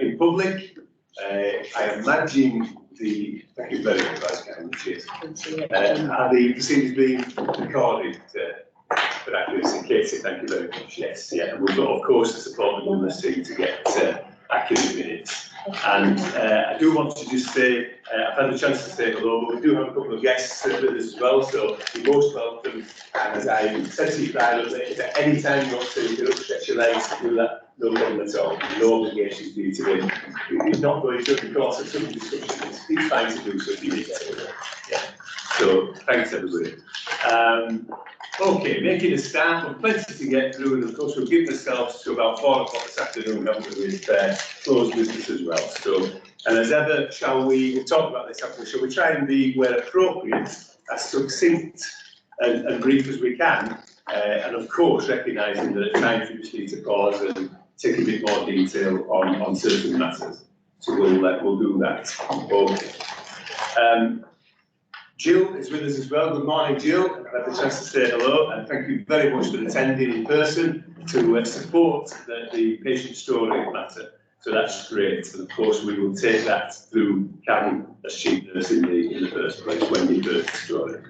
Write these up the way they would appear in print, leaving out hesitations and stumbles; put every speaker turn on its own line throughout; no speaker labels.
in public. I imagine thank you very much, cheers. Are the proceedings being recorded for accuracy? Katie, thank you very much. Yes, yeah, and we've got, of course, the support of the Wellness team to get accurate minutes. And I do want to just say, I've had a chance to say hello, but we do have a couple of guests with us as well, so you're most welcome. And as I said to you privately, if at any time you want to get up, stretch your legs, do that, no problem at all. No obligation for you to do. You're not going through the course of some discussions. It's fine to do so if you need to. Yeah. So thanks everybody. Okay, making a start, we've plenty to get through, and of course we'll give ourselves to about 4 o'clock this afternoon, haven't we, with closed business as well. So, and as ever, we'll talk about this after, shall we try and be, where appropriate, as succinct and brief as we can, and of course recognising that at times we just need to pause and take a bit more detail on certain matters. So we'll do that. Okay. Jill is with us as well. Good morning, Jill. I've had the chance to say hello, and thank you very much for attending in person to support the patient story matter. So that's great. And of course, we will take that through Karen as chief nurse in the first place when you heard the story.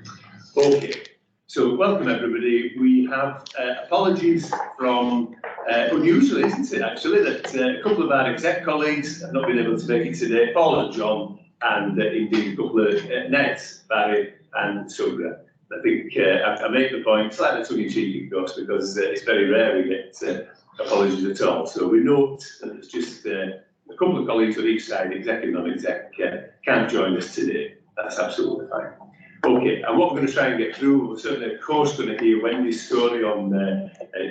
Okay. So welcome everybody. We have apologies from, unusually, isn't it, actually, that a couple of our exec colleagues have not been able to make it today, Paul and John, and indeed a couple of Neds, Barry and Subra. I think I make the point, slightly tongue-in-cheek of course, because it's very rare we get apologies at all. So we note that there's just a couple of colleagues on each side, exec and non-exec, can't join us today. That's absolutely fine. Okay, and what we're going to try and get through, we're certainly of course going to hear Wendy's story on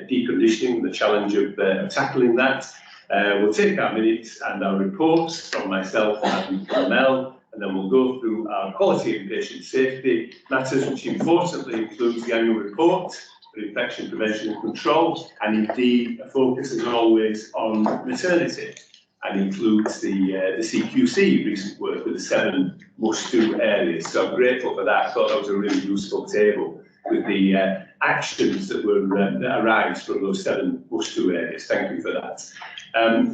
deconditioning, the challenge of tackling that. We'll take our minutes and our reports from myself and Mel, and then we'll go through our quality and patient safety matters, which importantly includes the annual report for infection prevention and control, and indeed a focus as always on maternity, and includes the CQC recent work with the 7 must-do areas. So I'm grateful for that. I thought that was a really useful table with the actions that that arise from those 7 must-do areas. Thank you for that.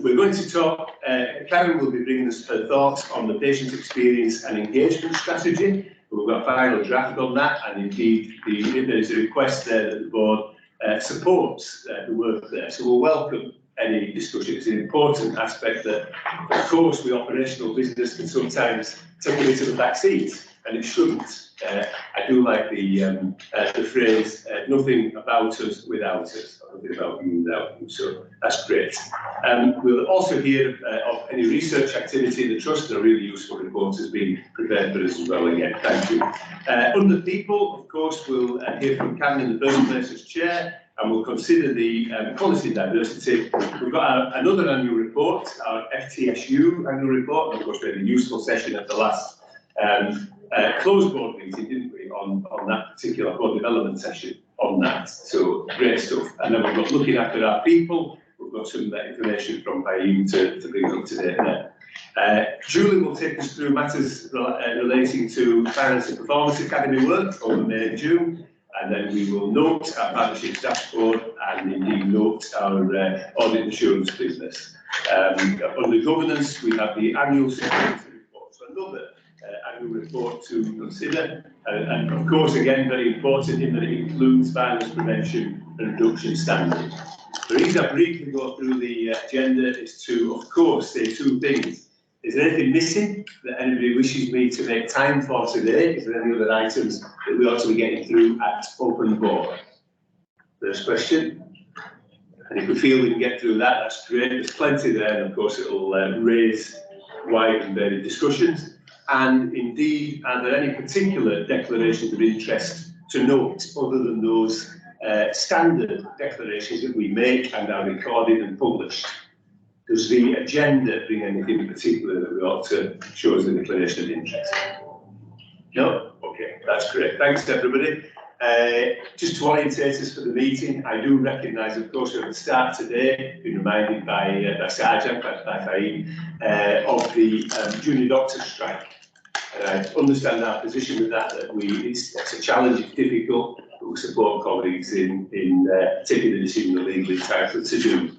We're going to talk, Karen will be bringing us her thoughts on the patient experience and engagement strategy. We've got a final draft on that, and indeed there's a request there that the board supports the work there. So we'll welcome any discussion. It's an important aspect that, of course, the operational business can sometimes take a bit of the back seat, and it shouldn't. I do like the phrase, nothing about us without us, or nothing about you without you, so that's great. We'll also hear of any research activity the Trust, and a really useful report has been prepared for us as well again, thank you. Under people, of course, we'll hear from Karen in the first place as chair, and we'll consider the quality and diversity. We've got another annual report, our FTSU annual report, and of course we had a useful session at the last closed board meeting, didn't we, on that particular board development session on that. So great stuff. And then we've got looking after our people. We've got some information from Payim to bring up to date there. Julie will take us through matters relating to Finance and Performance Academy work over May and June. And then we will note our partnerships dashboard and indeed note our audit assurance business. Under governance, we have the annual security report. So another annual report to consider, and of course again very important in that it includes violence prevention and reduction standards. The reason I briefly go through the agenda is to, of course, say 2 things. Is there anything missing that anybody wishes me to make time for today? Is there any other items that we ought to be getting through at open board? First question. And if we feel we can get through that, that's great. There's plenty there, and of course it'll raise wide and varied discussions. And indeed, are there any particular declarations of interest to note other than those standard declarations that we make and are recorded and published? Does the agenda bring anything in particular that we ought to show as a declaration of interest? No? Okay, that's great. Thanks everybody. Just to orientate us for the meeting, I do recognise, of course, at the start today, been reminded by Sarjan, by Fahim, of the junior doctor strike. And I understand our position with that, it's a challenge, it's difficult, but we support colleagues in taking the decision they're legally entitled to do.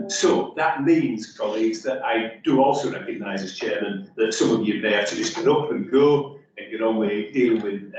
So that means, colleagues, that I do also recognise as chairman that some of you may have to just get up and go and get on with dealing with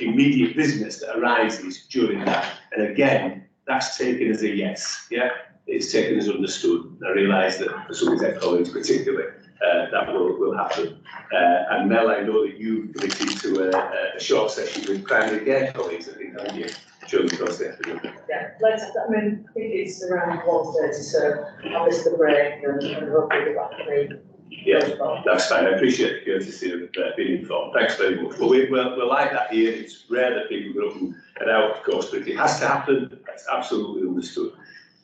immediate business that arises during that. And again, that's taken as a yes, yeah? It's taken as understood. I realise that for some of the colleagues particularly, that will happen. And Mel, I know that you've committed to a short session with primary care colleagues, I think, haven't you? During the course of the afternoon.
Yeah, I think it's around 1:30, so I'll miss the break and hopefully be back at 3.
Yeah, that's fine. I appreciate the courtesy of being informed. Thanks very much. But we're like that here. It's rare that people go up and out, of course, but if it has to happen, that's absolutely understood.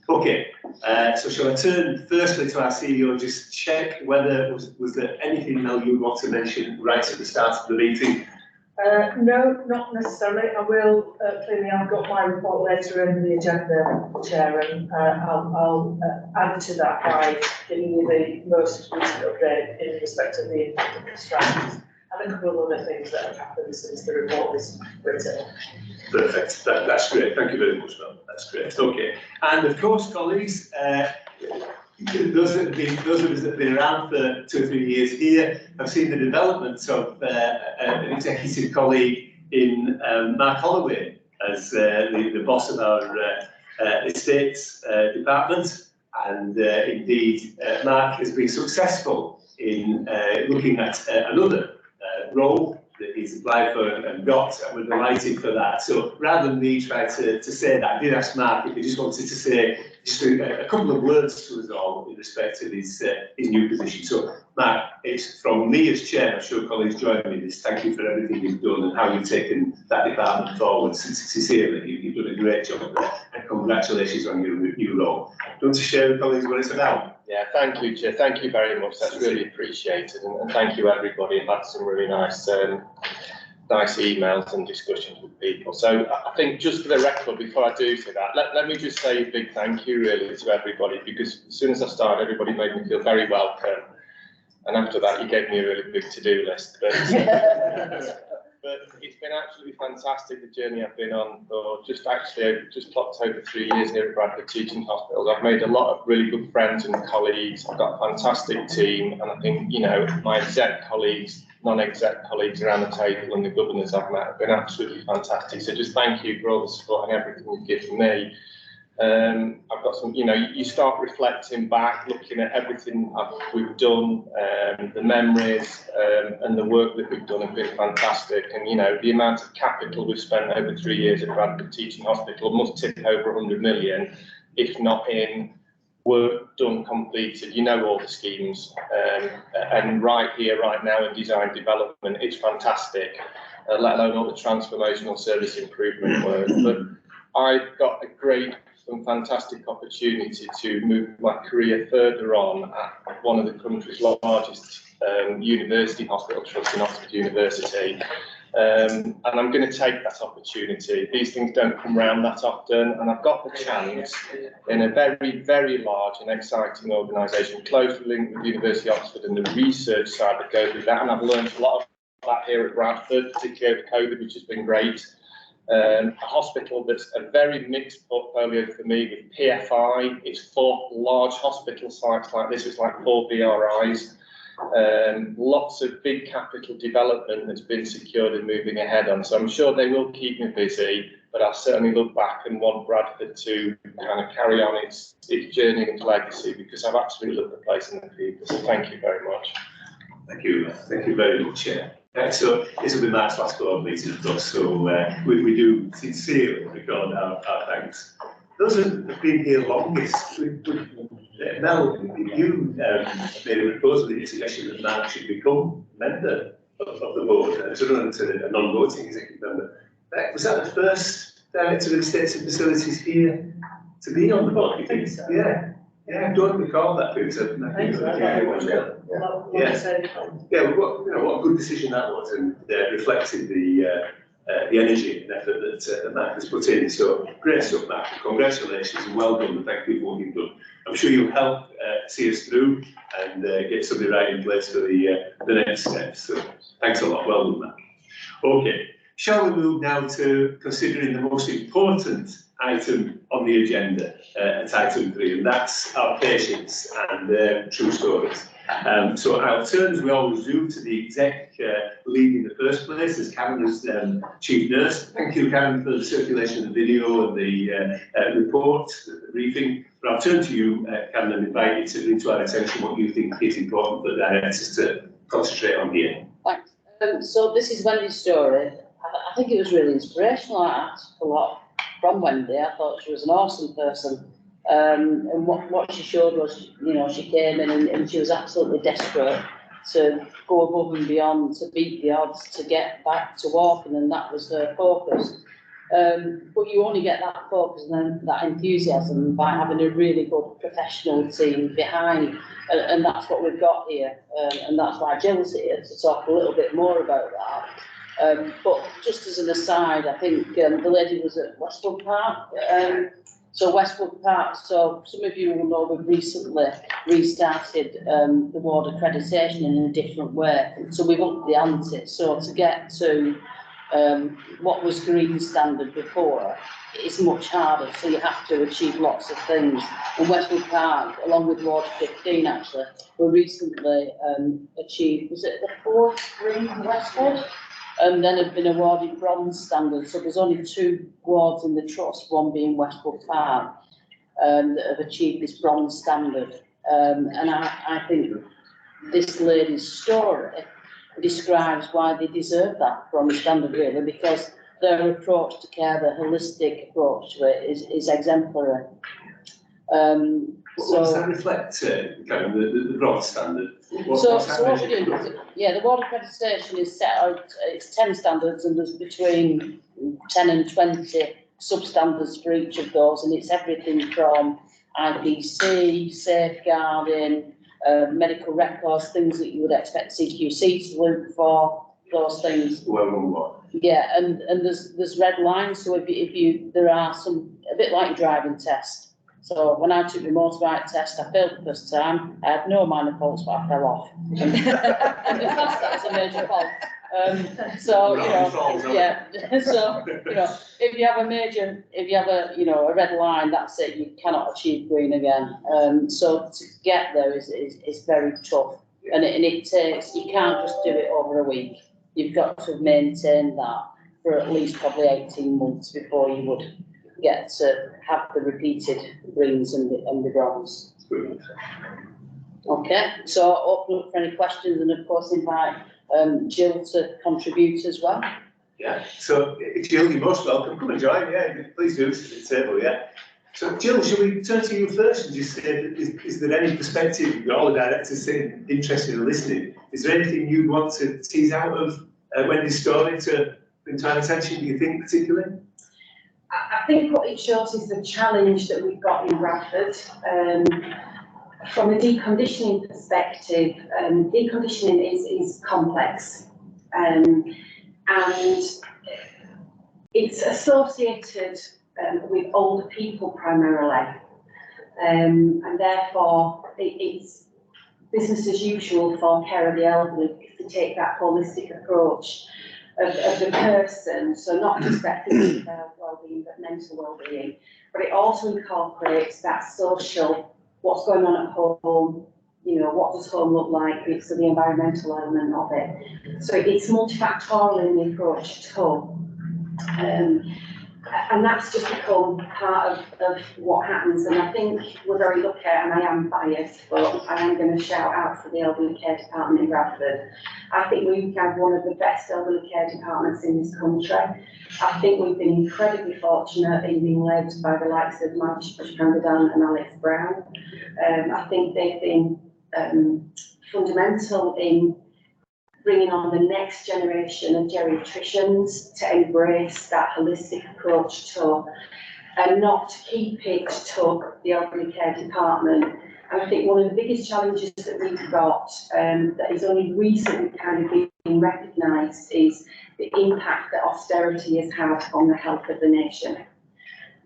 Okay, so shall I turn firstly to our CEO, just check whether, was there anything, Mel, you want to mention right at the start of the meeting?
No, not necessarily. I will, clearly I've got my report later in the agenda, Chair, and I'll add to that by giving you the most recent update in respect of the impact of the strategies and a couple of other things that have happened since the report was written.
Perfect, that's great. Thank you very much, Mel. That's great. Okay, and of course, colleagues, those of us that have been around for 2 or 3 years here have seen the development of an executive colleague in Mark Holloway as the boss of our estates department, and indeed Mark has been successful in looking at another role that he's applied for and got, and we're delighted for that. So rather than me try to say that, I did ask Mark if he just wanted to say just a couple of words to us all in respect to his new position. So Mark, it's from me as chair, I'm sure colleagues join me in this. Thank you for everything you've done and how you've taken that department forward. Sincerely, you've done a great job there, and congratulations on your new role. Do you want to share with colleagues what it's about?
Yeah, thank you, Chair. Thank you very much. That's really appreciated, and thank you everybody. I've had some really nice emails and discussions with people. So I think just for the record, before I do say that, let me just say a big thank you really to everybody, because as soon as I started, everybody made me feel very welcome, and after that, you gave me a really big to-do list. But it's been absolutely fantastic, the journey I've been on for just clocked over 3 years here at Bradford Teaching Hospital. I've made a lot of really good friends and colleagues. I've got a fantastic team, and I think, you know, my exec colleagues, non-exec colleagues around the table, and the governors I've met have been absolutely fantastic. So just thank you for all the support and everything you've given me. I've got some, you know, you start reflecting back, looking at everything we've done, the memories and the work that we've done have been fantastic. And, you know, the amount of capital we've spent over 3 years at Bradford Teaching Hospital must tip over 100 million, if not in work done, completed. You know all the schemes, and right here, right now in design development, it's fantastic, let alone all the transformational service improvement work. But I've got a great and fantastic opportunity to move my career further on at one of the country's largest university hospital trusts in Oxford University. And I'm going to take that opportunity. These things don't come around that often, and I've got the chance in a very, very large and exciting organisation, closely linked with the University of Oxford and the research side that goes with that. And I've learned a lot of that here at Bradford, particularly over COVID, which has been great. A hospital that's a very mixed portfolio for me with PFI. It's 4 large hospital sites like this. It's like 4 BRIs. Lots of big capital development that's been secured and moving ahead on. So I'm sure they will keep me busy, but I'll certainly look back and want Bradford to kind of carry on its journey and its legacy, because I've absolutely loved the place and the people. So thank you very much.
Thank you very much, Chair. So this will be Mark's last board meeting, of course, so we do sincerely record our thanks. Those who have been here longest, Mel, you made a proposal in your suggestion that Mark should become a member of the board, a non-voting executive member. Was that the first director of estates and facilities here to be on the board?
I think so.
Yeah, I don't recall that because I think what a good decision that was, and reflected the energy and effort that Mark has put in. So great stuff, Mark. Congratulations and well done. Thank you for what you've done. I'm sure you'll help see us through and get something right in place for the next steps. So thanks a lot. Well done, Mark. Okay, shall we move now to considering the most important item on the agenda at item 3, and that's our patients and their true stories. So I'll turn, as we always do, to the exec lead in the first place, as Karen is chief nurse. Thank you, Karen, for the circulation of the video and the report, the briefing. But I'll turn to you, Karen, and invite you to bring to our attention what you think is important for the directors to concentrate on here.
Thanks. So this is Wendy's story. I think it was really inspirational. I asked a lot from Wendy. I thought she was an awesome person. And what she showed was, you know, she came in and she was absolutely desperate to go above and beyond, to beat the odds, to get back to walking, and that was her focus. But you only get that focus and then that enthusiasm by having a really good professional team behind, and that's what we've got here, and that's why Jill's here to talk a little bit more about that. But just as an aside, I think the lady was at Westwood Park. So Westwood Park, so some of you will know we've recently restarted the ward accreditation in a different way. So we've upped the ante. So to get to what was green standard before, it's much harder. So you have to achieve lots of things. And Westwood Park, along with Ward 15 actually, we recently achieved, was it the 4th green Westwood? And then have been awarded bronze standard. So there's only 2 wards in the trust, one being Westwood Park, that have achieved this bronze standard. And I think this lady's story describes why they deserve that bronze standard, really, because their approach to care, their holistic approach to it is exemplary.
What does that reflect, Karen, the broad standard?
So what we're doing is, the ward accreditation is set out, it's 10 standards, and there's between 10 and 20 substandards for each of those, and it's everything from IPC, safeguarding, medical records, things that you would expect CQC to look for, those things. Yeah, and there's red lines, so if you there are some, a bit like driving test. So when I took the motorbike test, I failed the first time. I had no minor faults, but I fell off. And the class, that was a major fault. So, you know, yeah. So, you know, if you have a, you know, a red line, that's it. You cannot achieve green again. So to get there is very tough. And it takes, you can't just do it over a week. You've got to maintain that for at least probably 18 months before you would get to have the repeated greens and the bronze. Okay, so open up for any questions, and of course invite Jill to contribute as well.
Yeah, so Jill, you're most welcome. Come and join, yeah, please do, sit at the table, yeah. So Jill, shall we turn to you first and just say, is there any perspective, you've got all the directors sitting interested in listening, is there anything you'd want to tease out of Wendy's story to bring to our attention, do you think, particularly?
I think what it shows is the challenge that we've got in Bradford. From a deconditioning perspective, deconditioning is complex, and it's associated with older people primarily, and therefore it's business as usual for care of the elderly to take that holistic approach of the person, so not just that physical well-being but mental well-being, but it also incorporates that social, what's going on at home, you know, what does home look like, so the environmental element of it. So it's multifactorial in the approach to home. And that's just become part of what happens, and I think we're very lucky, and I am biased, but I am going to shout out for the elderly care department in Bradford. I think we have one of the best elderly care departments in this country. I think we've been incredibly fortunate in being led by the likes of Madhya Pushpandadan and Alex Brown. I think they've been fundamental in bringing on the next generation of geriatricians to embrace that holistic approach to, and not to keep it to the elderly care department. And I think one of the biggest challenges that we've got, that is only recently kind of being recognised, is the impact that austerity has had on the health of the nation.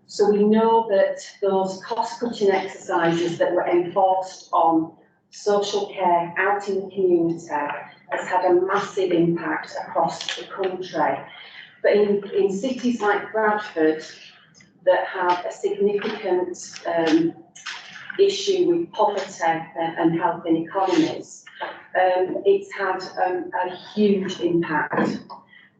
So we know that those cost-cutting exercises that were enforced on social care out in the community has had a massive impact across the country. But in cities like Bradford, that have a significant issue with poverty and health inequalities, it's had a huge impact.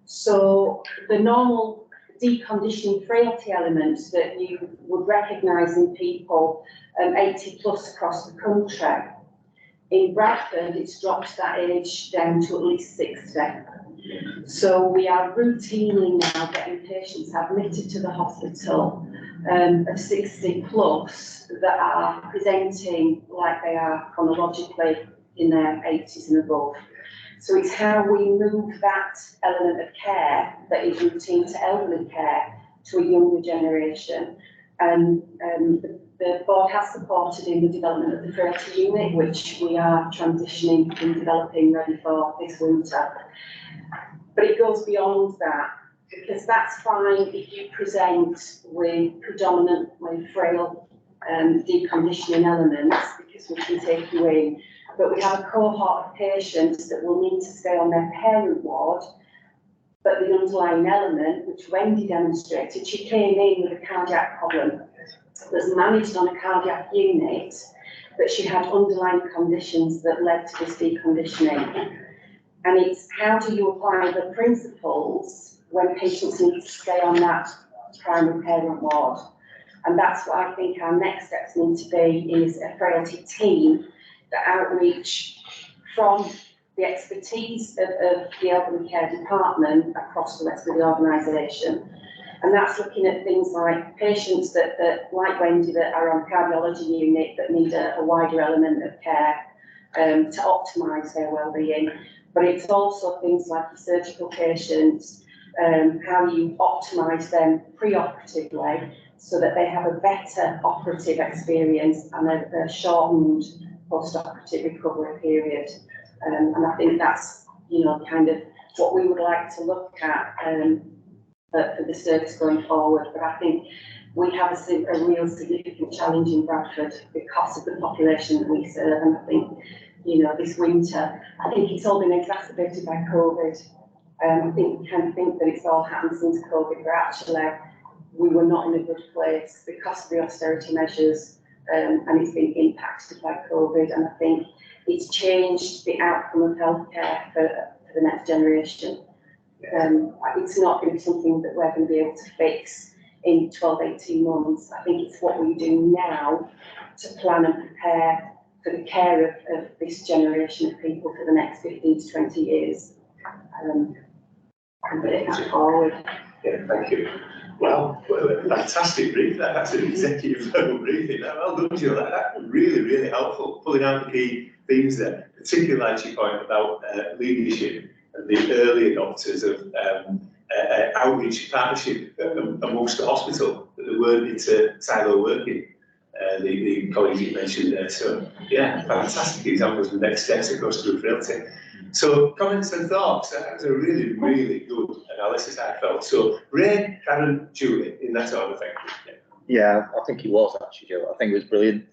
So the normal deconditioning frailty elements that you would recognise in people 80 plus across the country, in Bradford it's dropped that age down to at least 60. So we are routinely now getting patients admitted to the hospital of 60 plus that are presenting like they are chronologically in their 80s and above. So it's how we move that element of care that is routine to elderly care to a younger generation. And the board has supported in the development of the frailty unit, which we are transitioning and developing ready for this winter. But it goes beyond that, because that's fine if you present with predominantly frail deconditioning elements, because we can take you in. But we have a cohort of patients that will need to stay on their parent ward, but the underlying element, which Wendy demonstrated, she came in with a cardiac problem, was managed on a cardiac unit, but she had underlying conditions that led to this deconditioning. And it's how do you apply the principles when patients need to stay on that primary parent ward? And that's what I think our next steps need to be, is a frailty team that outreach from the expertise of the elderly care department across the rest of the organisation. And that's looking at things like patients that like Wendy, that are on cardiology unit that need a wider element of care to optimise their wellbeing. But it's also things like your surgical patients, how you optimise them pre-operatively so that they have a better operative experience and a shortened post-operative recovery period. And I think that's, you know, kind of what we would like to look at for the service going forward. But I think we have a real significant challenge in Bradford because of the population that we serve. And I think, you know, this winter, I think it's all been exacerbated by COVID. I think we kind of think that it's all happened since COVID, but actually we were not in a good place because of the austerity measures, and it's been impacted by COVID. And I think it's changed the outcome of healthcare for the next generation. It's not going to be something that we're going to be able to fix in 12, 18 months. I think it's what we do now to plan and prepare for the care of this generation of people for the next 15 to 20 years. And put it forward.
Yeah, thank you. Well, fantastic brief. That's an executive level briefing. Well done, Jill. That was really, really helpful, pulling out the key themes there, particularly like your point about leadership and the early adopters of outreach partnership amongst the hospital, that they weren't into silo working. The colleagues you mentioned there. So, yeah, fantastic examples of next steps across group frailty. So, comments and thoughts. That was a really, really good analysis, I felt. So, Ray, Karen, Julie, in that order, thank you.
Yeah, I think he was actually, Joe. I think it was brilliant.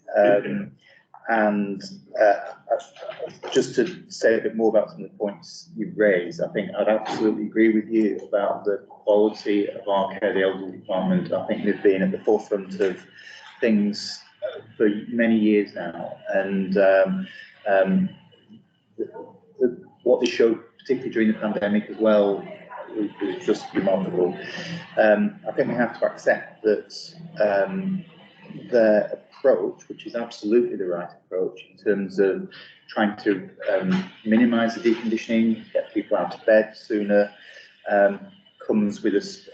And just to say a bit more about some of the points you've raised, I think I'd absolutely agree with you about the quality of our care, the elderly department. I think they've been at the forefront of things for many years now, and what they showed, particularly during the pandemic as well, was just remarkable. I think we have to accept that their approach, which is absolutely the right approach in terms of trying to minimise the deconditioning, get people out of bed sooner, comes with us.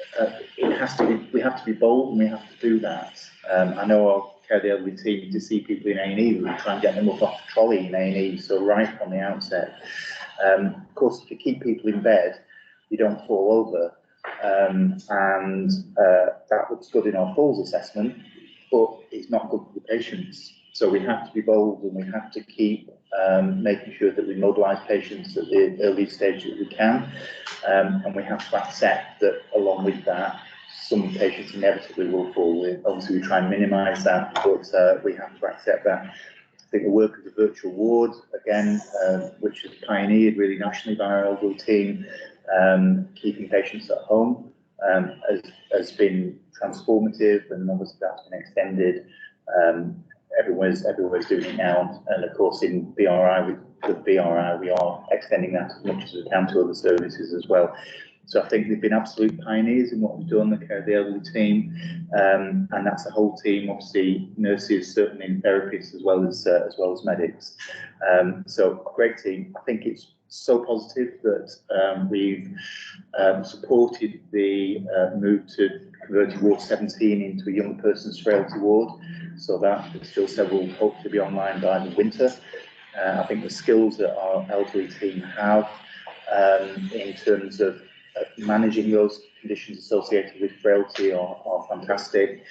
We have to be bold, and we have to do that. I know our care the elderly team to see people in A&E, we try and get them up off the trolley in A&E, so right from the outset. Of course, if you keep people in bed, you don't fall over, and that looks good in our falls assessment, but it's not good for the patients. So we have to be bold, and we have to keep making sure that we mobilise patients at the early stage that we can, and we have to accept that along with that, some patients inevitably will fall in. Obviously, we try and minimise that, but we have to accept that. I think the work of the virtual ward, again, which is pioneered really nationally by our elderly team, keeping patients at home, has been transformative, and obviously that's been extended. Everyone's doing it now, and of course in BRI, we are extending that as much as we can to other services as well. So I think they've been absolute pioneers in what we've done, the care of the elderly team, and that's the whole team. Obviously, nurses, certainly, and therapists as well as medics. So great team. I think it's so positive that we've supported the move to converting Ward 17 into a young person's frailty ward, so that there's still several hope to be online by the winter. I think the skills that our elderly team have in terms of managing those conditions associated with frailty are fantastic.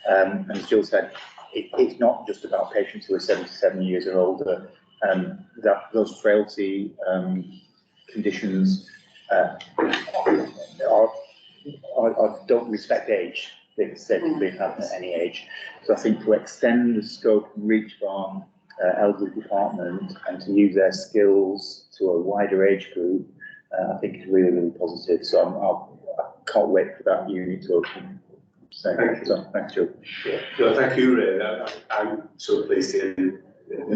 And as Jill said, it's not just about patients who are 77 years or older. That those frailty conditions don't respect age. They can be at any age. So I think to extend the scope and reach of our elderly department and to use their skills to a wider age group, I think is really, really positive. So I can't wait for that unit to open. So, thanks, Joe.
Yeah, no, thank you, Ray. I'm so pleased to hear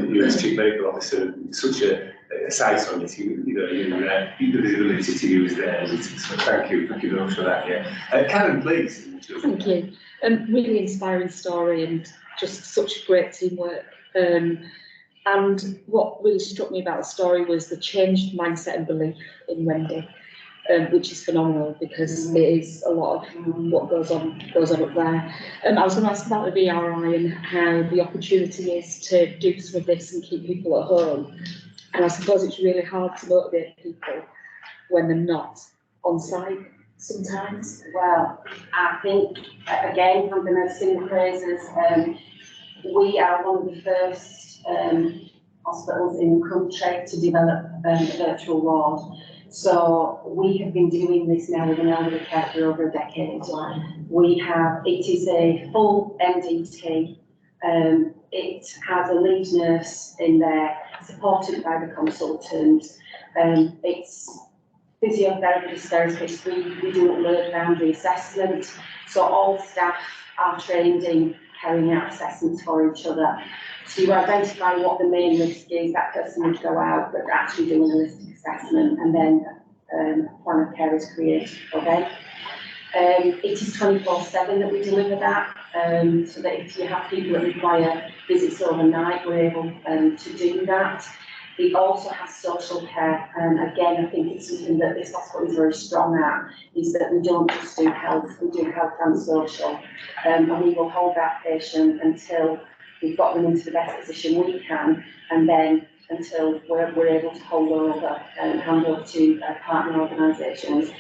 you as Chief Medical Officer, such a sight on it. You the ability to use theirs. So thank you very much for that. Yeah, Karen, please.
Thank you. Really inspiring story and just such great teamwork. And what really struck me about the story was the changed mindset and belief in Wendy, which is phenomenal because it is a lot of what goes on up there. I was going to ask about the VRI and how the opportunity is to do some of this and keep people at home. And I suppose it's really hard to motivate people when they're not on site sometimes.
Well, I think, again, I'm going to sing the praises. We are one of the first hospitals in the country to develop a virtual ward. So we have been doing this now with an elderly care for over a decade. It is a full MDT. It has a lead nurse in there, supported by the consultant. It's physiotherapists, therapists. We do a load boundary assessment. So all staff are trained in carrying out assessments for each other. So you identify what the main risk is, that person would go out, but actually do an holistic assessment, and then a plan of care is created for them. It is 24/7 that we deliver that, so that if you have people that require visits overnight, we're able to do that. It also has social care, and again, I think it's something that this hospital is very strong at, is that we don't just do health, we do health and social, and we will hold that patient until we've got them into the best position we can, and then until we're able to hold over and hand over to partner organisations.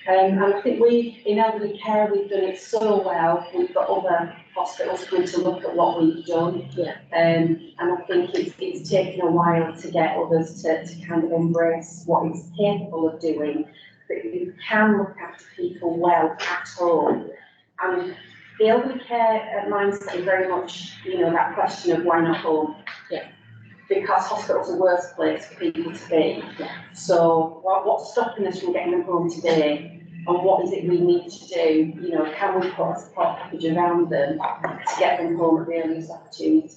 And I think in elderly care, we've done it so well. We've got other hospitals coming to look at what we've done.
Yeah.
And I think it's taken a while to get others to kind of embrace what it's capable of doing. But you can look after people well at home. And the elderly care mindset is very much, that question of why not home?
Yeah.
Because hospital's the worst place for people to be.
Yeah.
So what's stopping us from getting them home today? And what is it we need to do? Can we put a support package around them to get them home at the earliest opportunity?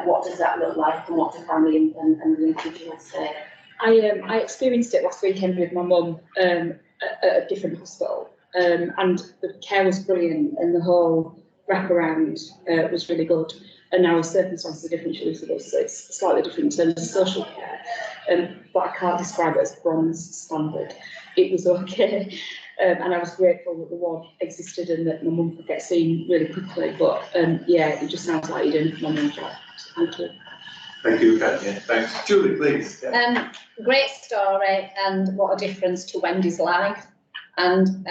What does that look like, and what do family and the individuals say?
I experienced it last weekend with my mum at a different hospital, and the care was brilliant, and the whole wraparound was really good. And our circumstances are different, so it's slightly different in terms of social care, but I can't describe it as bronze standard. It was okay, and I was grateful that the ward existed and that my mum could get seen really quickly. But yeah, it just sounds like you're doing a phenomenal job. Thank you.
Thank you, Kat. Yeah, thanks. Julie, please. Yeah.
Great story, and what a difference to Wendy's life. And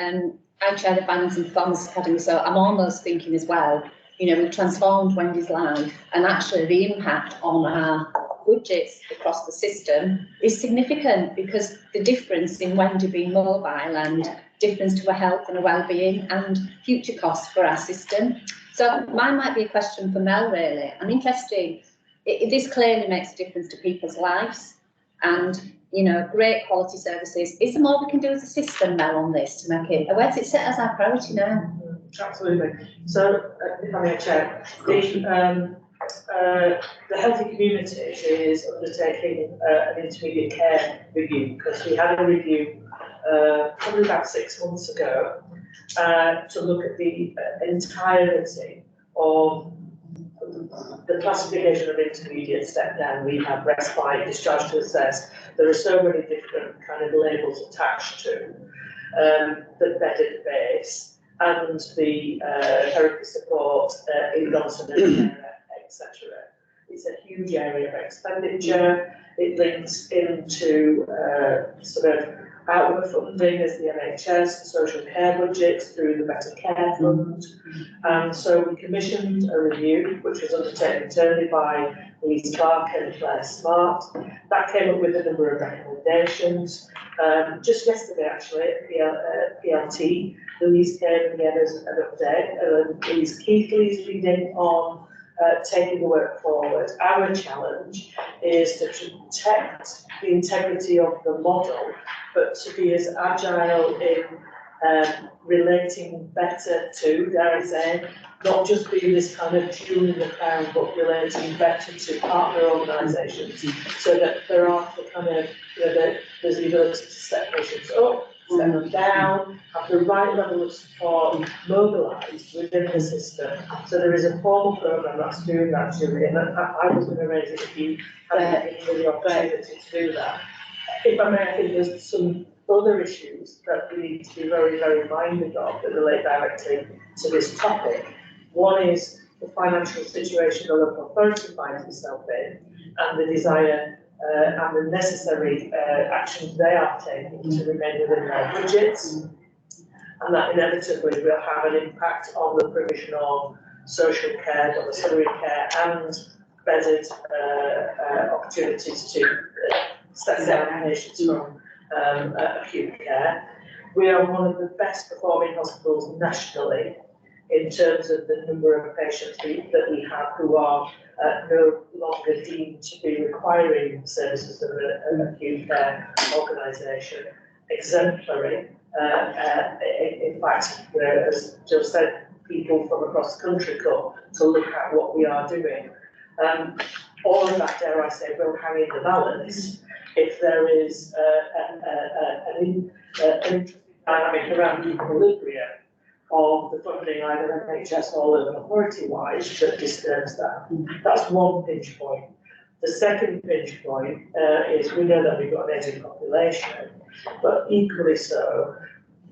I chair the Finance and Performance Academy, so I'm almost thinking as well, we've transformed Wendy's life, and actually the impact on our budgets across the system is significant, because the difference in Wendy being mobile and difference to her health and her well-being and future costs for our system. So mine might be a question for Mel, really. I'm interested, this clearly makes a difference to people's lives. and, you know, great quality services. Is there more we can do as a system, Mel, on this to make it, where's it set as our priority now?
Absolutely. So, if I may, Chair, the Healthy Communities is undertaking an intermediate care review, because we had a review probably about 6 months ago to look at the entirety of the classification of intermediate, step down, rehab, respite, discharge to assess. There are so many different kind of labels attached to the bedded base and the therapy support in domiciliary, etc. It's a huge area of expenditure. It links into sort of outward funding as the NHS, social care budgets through the Better Care Fund. And so we commissioned a review, which was undertaken internally by Louise Clark and Claire Smart. That came up with a number of recommendations. Just yesterday, actually, at PLT, Louise came and gave us an update. Louise Keithley's reading on taking the work forward. Our challenge is to protect the integrity of the model, but to be as agile in relating better to, dare I say, not just be this kind of jewel in the crown, but relating better to partner organisations, so that there are the kind of, you know, there's the ability to step patients up, step them down, have the right level of support mobilised within the system. So there is a formal programme that's doing that, Julie, and I was going to raise it if you hadn't given me the opportunity to do that. If I may, I think there's some other issues that we need to be very, very minded of that relate directly to this topic. One is the financial situation the local authority finds itself in, and the desire and the necessary actions they are taking to remain within their budgets. And that inevitably will have an impact on the provision of social care, domiciliary care, and bedded opportunities to step down patients from acute care. We are one of the best performing hospitals nationally in terms of the number of patients that we have who are no longer deemed to be requiring services of an acute care organisation. Exemplary. In fact, you know, as Jill said, people from across the country come to look at what we are doing. All of that, dare I say, will hang in the balance if there is an interesting dynamic around the equilibrium of the funding, either NHS or local authority-wise, that disturbs that. That's one pinch point. The second pinch point is we know that we've got an aging population, but equally so,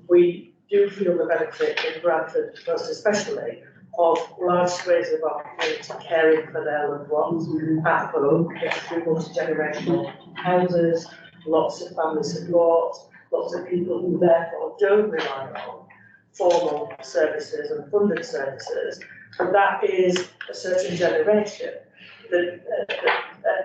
we do feel the benefit in Bradford, most especially, of large swathes of our community caring for their loved ones at home, through multi-generational houses, lots of family support, lots of people who therefore don't rely on formal services and funded services. And that is a certain generation that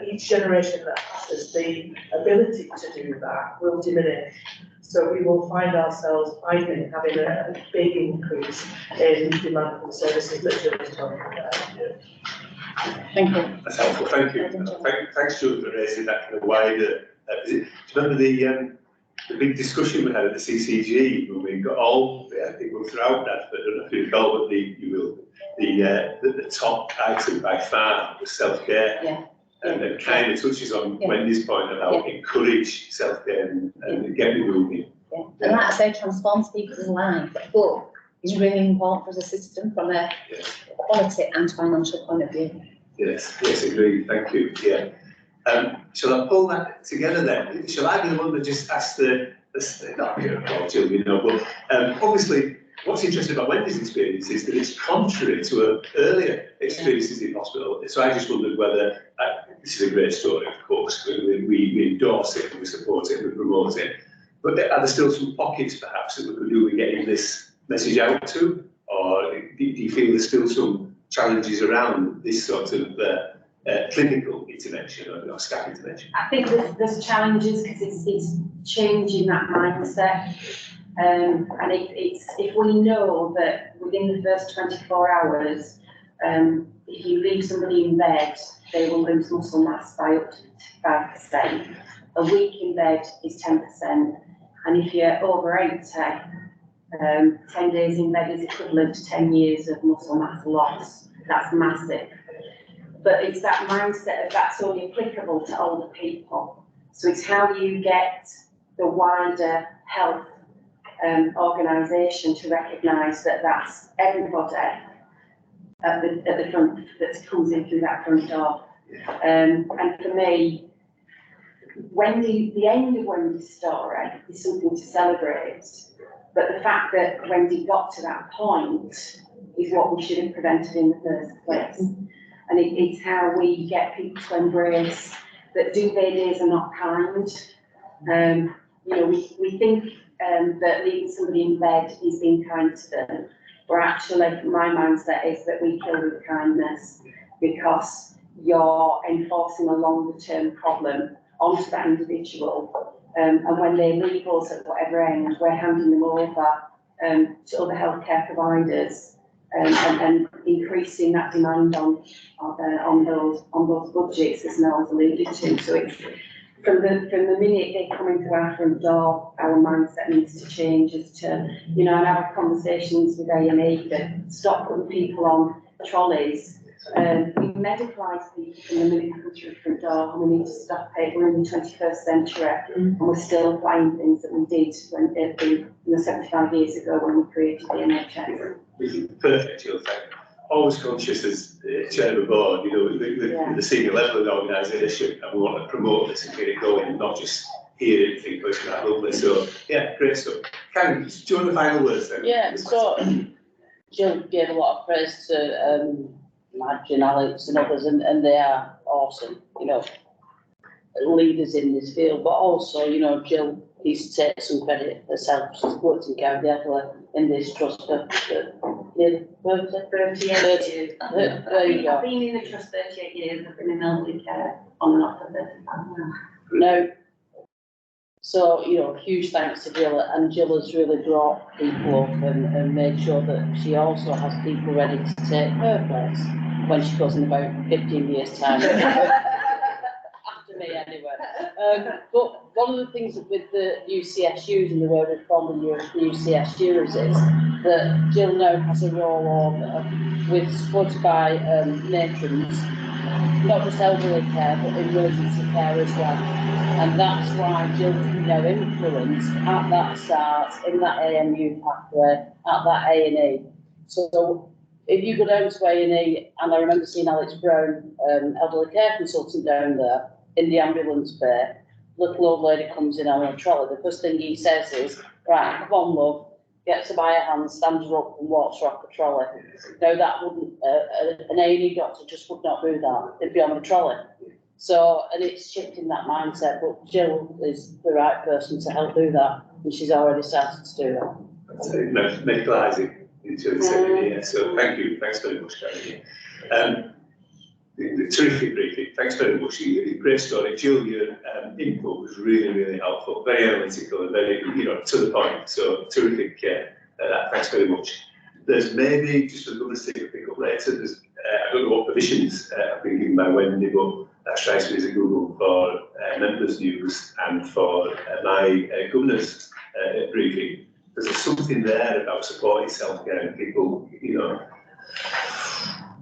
each generation that passes, the ability to do that will diminish. So we will find ourselves, I think, having a big increase in demand for the services that Jill was talking about.
Thank you.
That's helpful, thank you. Thanks, Jill, for raising that kind of wider. Do you remember the big discussion we had at the CCG when we got all people throughout Bradford? I don't know if you recall, but the top item by far was self-care.
Yeah.
And it kind of touches on Wendy's point about encourage self-care and get me moving.
Yeah. And like I say, transforms people's lives, but it's really important for the system from a quality and financial point of view.
Yes, agreed, thank you, yeah. Shall I pull that together then? Shall I be the one that just asks not here, Jill, you know, but obviously what's interesting about Wendy's experience is that it's contrary to her earlier experiences in hospital. So I just wondered whether, this is a great story, of course, we endorse it, we support it, we promote it, but are there still some pockets perhaps that we could do with getting this message out to? Or do you feel there's still some challenges around this sort of clinical intervention or staff intervention?
I think there's challenges because it's changing that mindset. And it's if we know that within the first 24 hours, if you leave somebody in bed, they will lose muscle mass by up to 5%. A week in bed is 10%, and if you're over 80, 10 days in bed is equivalent to 10 years of muscle mass loss. That's massive. But it's that mindset of that's only applicable to older people. So it's how you get the wider health organisation to recognise that that's everybody at the front that comes in through that front door. And for me, Wendy, the end of Wendy's story is something to celebrate, but the fact that Wendy got to that point is what we should have prevented in the first place. And it's how we get people to embrace that do-they days are not kind. You know, we think that leaving somebody in bed is being kind to them, where actually my mindset is that we kill with kindness, because you're enforcing a longer term problem onto that individual. And when they leave us at whatever end, we're handing them over to other healthcare providers and increasing that demand on those budgets, as Mel's alluded to. So it's from the minute they come into our front door, our mindset needs to change as to, you know, and have conversations with A&E that stop putting people on trolleys. We medicalise people from the minute they come through the front door, and we need to stop it. We're in the 21st century, and we're still applying things that we did when 75 years ago when we created the NHS.
Perfect, Jill, thank you. Always conscious as chair of the board, you know, with the senior level of the organisation, and we want to promote this and get it going, not just hear anything, but it's that lovely. So, yeah, great stuff. Karen, do you want the final words then?
Yeah, so Jill gave a lot of praise to Madge and Alex and others, and they are awesome, you know, leaders in this field, but also, you know, Jill needs to take some credit herself. She's worked in County Adelaide in this trust for
38 years.
There you go.
I've been in the trust 38 years, I've been in elderly care on and off for 35 now.
No. So, you know, huge thanks to Jill, and Jill has really brought people up and made sure that she also has people ready to take her place when she goes in about 15 years' time. After me, anyway. But one of the things with the new CSUs and the way we're forming new CSUs is that Jill now has a rollover with supported by matrons, not just elderly care, but emergency care as well. And that's why Jill can now influence at that start, in that AMU pathway, at that A&E. So if you go down to A&E, and I remember seeing Alex Brown, elderly care consultant down there in the ambulance bay, little old lady comes in on a trolley. The first thing he says is, right, come on love, gets her by her hand, stands her up and walks her off the trolley. Now that wouldn't, an A&E doctor just would not do that, they'd be on the trolley. So, and it's shifting that mindset, but Jill is the right person to help do that, and she's already started to do that.
That's it, medicalising into the second year, so thank you, thanks very much, Karen. Terrific briefing, thanks very much, great story. Jill, your input was really, really helpful, very analytical and very, you know, to the point, so terrific, thanks very much. There's maybe, just for goodness sake, to pick up later, there's, I don't know what permissions have been given by Wendy, but that strikes me as a Google for members' news and for my governor's briefing. There's something there about supporting self-care and people, you know,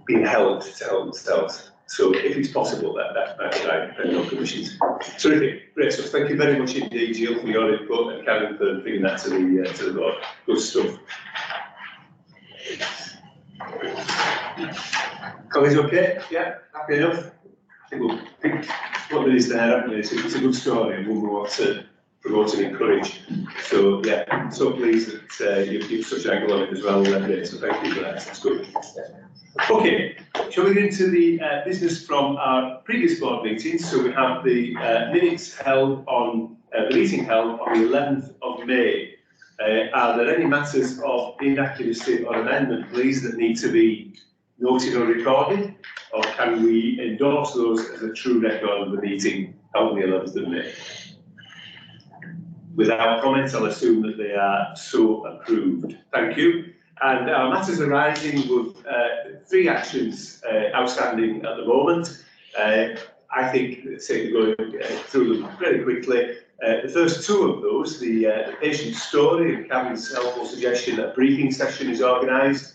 being helped to help themselves. So if it's possible, that might be right, depending on permissions. Terrific, great stuff. Thank you very much indeed, Jill, for your input, and Karen for bringing that to the board. Good stuff. Colleagues, okay? Yeah, happy enough? I think we'll pick what there is there, haven't we? It's a good story, and one we want to promote and encourage. So, yeah, I'm so pleased that you've such an angle on it as well, Wendy, so thank you for that, that's good. Okay, shall we get into the business from our previous board meetings? So we have the minutes held on, the meeting held on the 11th of May. Are there any matters of inaccuracy or amendment, please, that need to be noted or recorded? Or can we endorse those as a true record of the meeting on the 11th of May? Without comments, I'll assume that they are so approved. Thank you. And our matters arising with 3 actions outstanding at the moment. I think, say, going through them very quickly. The first two of those, the patient story and Kevin's helpful suggestion that a briefing session is organised,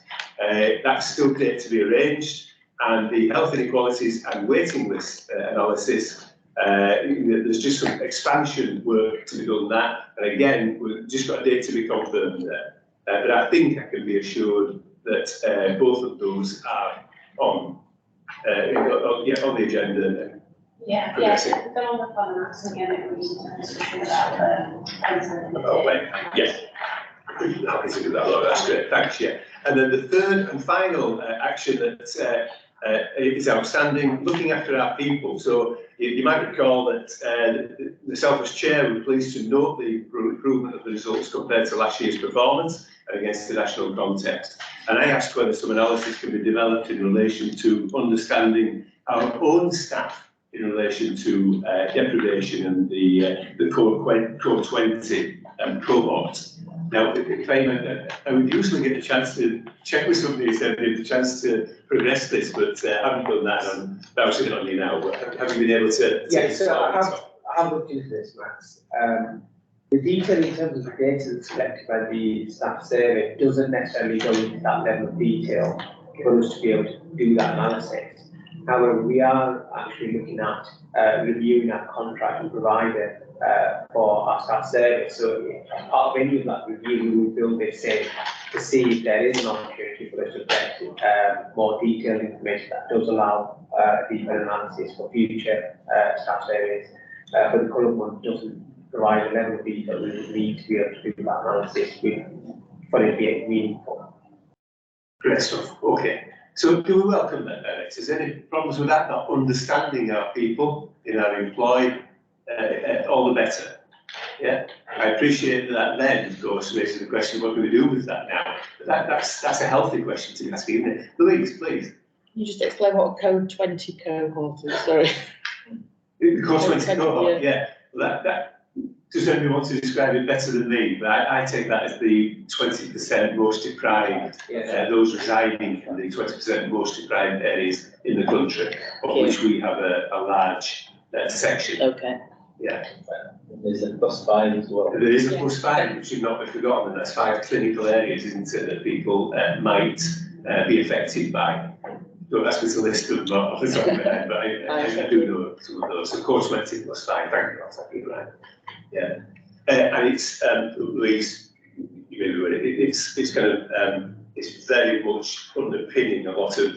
that's still yet to be arranged, and the health inequalities and waiting list analysis, there's just some expansion work to be done that, and again, we've just got a date to be confirmed there. But I think I can be assured that both of those are on the agenda.
Yeah,
Progressing.
they're on the plan, and again, it was a discussion about
Yes. Happy to do that, Laura, that's great, thanks, yeah. And then the third and final action that is outstanding, looking after our people. So you might recall that the Selfridge Chair was pleased to note the improvement of the results compared to last year's performance against the national context. And I asked whether some analysis can be developed in relation to understanding our own staff in relation to deprivation and the Code 20 cohort. Now, if I would usually get a chance to check with somebody if they had a chance to progress this, but I haven't done that, and I'm bouncing it on you now. But have you been able to?
Yeah, so I have looked into this, Max. The detail in terms of the data that's collected by the staff survey doesn't necessarily go into that level of detail for us to be able to do that analysis. However, we are actually looking at reviewing our contract provider for our staff service. So as part of any of that review, we will build this in to see if there is an opportunity for us to get more detailed information that does allow deeper analysis for future staff surveys. But the current one doesn't provide a level of detail we would need to be able to do that analysis for it to be meaningful.
Great stuff, okay. So do we welcome that, Alex? Is there any problems with that, not understanding our people in our employ, all the better? Yeah, I appreciate that then, of course, raises the question, what do we do with that now? But that's a healthy question to be asking, isn't it? Louise, please.
Can you just explain what a Code 20 cohort is? Sorry.
The Code 20 cohort, yeah. Well, that does anyone want to describe it better than me? But I take that as the 20% most deprived, those residing in the 20% most deprived areas in the country, of which we have a large section.
Okay.
Yeah.
There's a +5 as well.
There is a +5, which should not be forgotten, and that's 5 clinical areas, isn't it, that people might be affected by. Don't ask me to list them off the top of my head, but I do know some of those. Of course, 20 +5, thank you, that's exactly right. Yeah. And it's, Louise, you may be aware, it's kind of, it's very much underpinning a lot of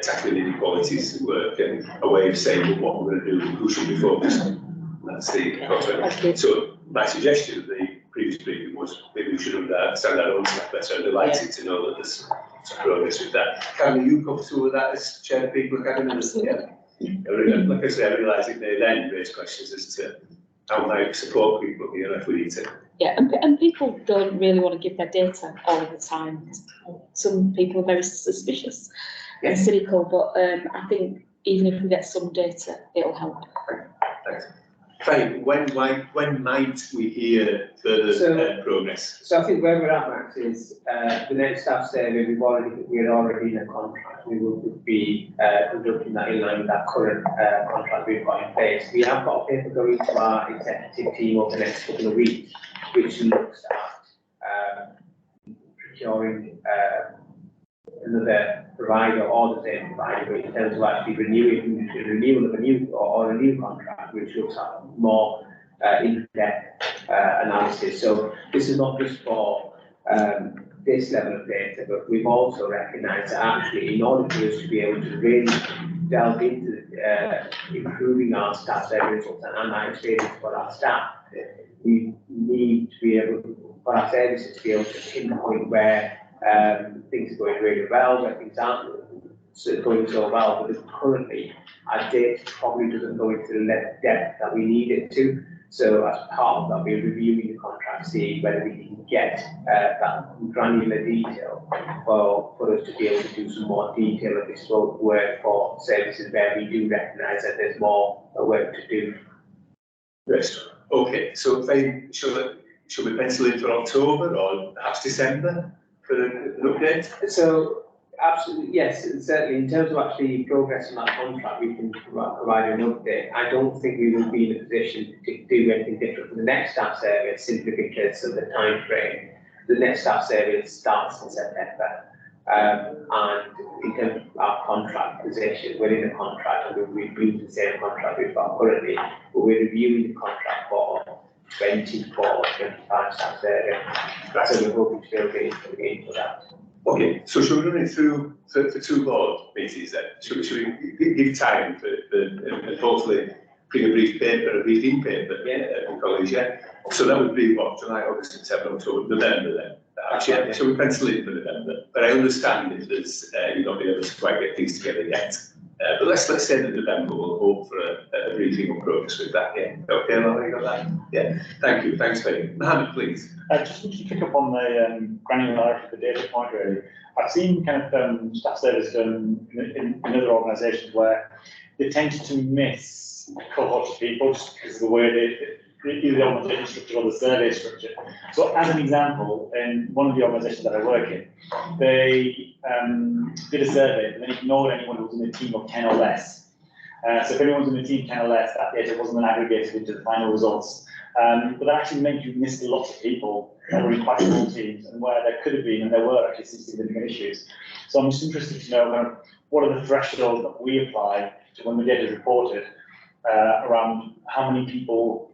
tackling inequalities work and a way of saying what we're going to do and who should be focused on. That's the concept. So my suggestion of the previous briefing was maybe we should understand our own stuff better. I'm delighted to know that there's some progress with that. Can you come through with that as Chair of People Academy? Yeah. Like I say, I realise it may then raise questions as to how might support people here if we need to.
Yeah, and people don't really want to give their data all the time. Some people are very suspicious and cynical, but I think even if we get some data, it'll help.
Thanks. Fine. When might we hear further progress?
So I think where we're at, Max, is the next staff survey, we're already in a contract. We will be conducting that in line with that current contract we've got in place. We have got a paper going to our executive team over the next couple of weeks, which looks at procuring another provider or the same provider, but in terms of actually renewal of a new contract, which looks at more in-depth analysis. So this is not just for this level of data, but we've also recognised that actually in order for us to be able to really delve into improving our staff service results and our experience for our staff, we need to be able, for our services to be able to pinpoint where things are going really well, where things aren't going so well, because currently our data probably doesn't go into the depth that we need it to. So as part of that, we're reviewing the contract, see whether we can get that granular detail for us to be able to do some more detailed bespoke work for services where we do recognise that there's more work to do.
Great. Okay, so should we pencil in for October or perhaps December for an update?
So Absolutely, yes, and certainly in terms of actually progress on that contract, we can provide an update. I don't think we will be in a position to do anything different from the next staff survey simply because of the time frame. The next staff survey starts in September. And in terms of our contract position, we're in the contract and we'll review the same contract we've got currently, but we're reviewing the contract for 24, 25 staff survey. So we're hoping to be able to get into that.
Okay, so should we run it through for 2 board meetings then? Should we give time for and hopefully bring a brief paper, a briefing paper, in college, yeah? So that would be what, July, August, September, October, November then? Actually, so we pencil it for November, but I understand if there's, you've not been able to quite get things together yet. But let's say that November we'll hope for a briefing on progress with that, yeah? Okay, Laura, you got that? Yeah, thank you, thanks very much. Mohammed, please.
Just to pick up on the granularity of the data point really, I've seen kind of staff surveys done in other organisations where they tend to miss cohorts of people just because of the way either the organisation structure or the survey structure. So as an example, in one of the organisations that I work in, they did a survey and then ignored anyone who was in a team of 10 or less. So if anyone was in a team 10 or less, that data wasn't then aggregated into the final results. But that actually meant you missed a lot of people that were in quite small teams and where there could have been and there were actually some significant issues. So I'm just interested to know kind of what are the thresholds that we apply to when the data is reported around how many people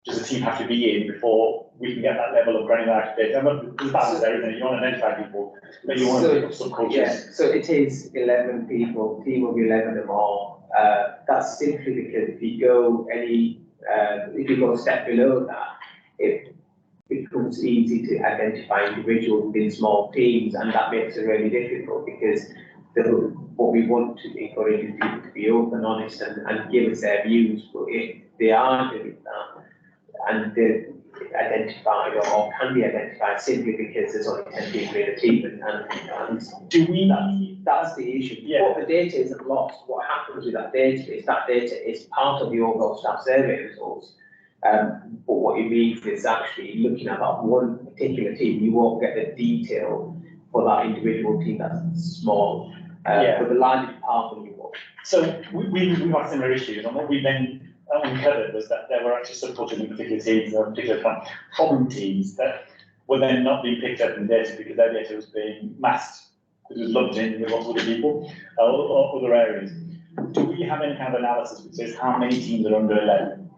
does a team have to be in before we can get that level of granularity data? There's balance there, isn't it? You want to identify people, but you want to pick up some cultures.
Yeah, so it is 11 people, team of 11 or more. That's simply because if you go if you go a step below that, it becomes easy to identify individuals within small teams, and that makes it really difficult because what we want to encourage is people to be open, honest, and give us their views. But if they are doing that, and they're identified or can be identified simply because there's only 10 people in a team, and
do we?
That's the issue.
Yeah.
What the data isn't lost. What happens with that data is part of the overall staff survey results. But what it means is actually looking at that one particular team, you won't get the detail for that individual team that's small. But the larger part of you will.
So we've had similar issues, and what we then uncovered was that there were actually subcultures in particular teams, or particular kind of problem teams that were then not being picked up in data because their data was being masked. It was lumped in with lots of other people or other areas. Do we have any kind of analysis which says how many teams are under 11?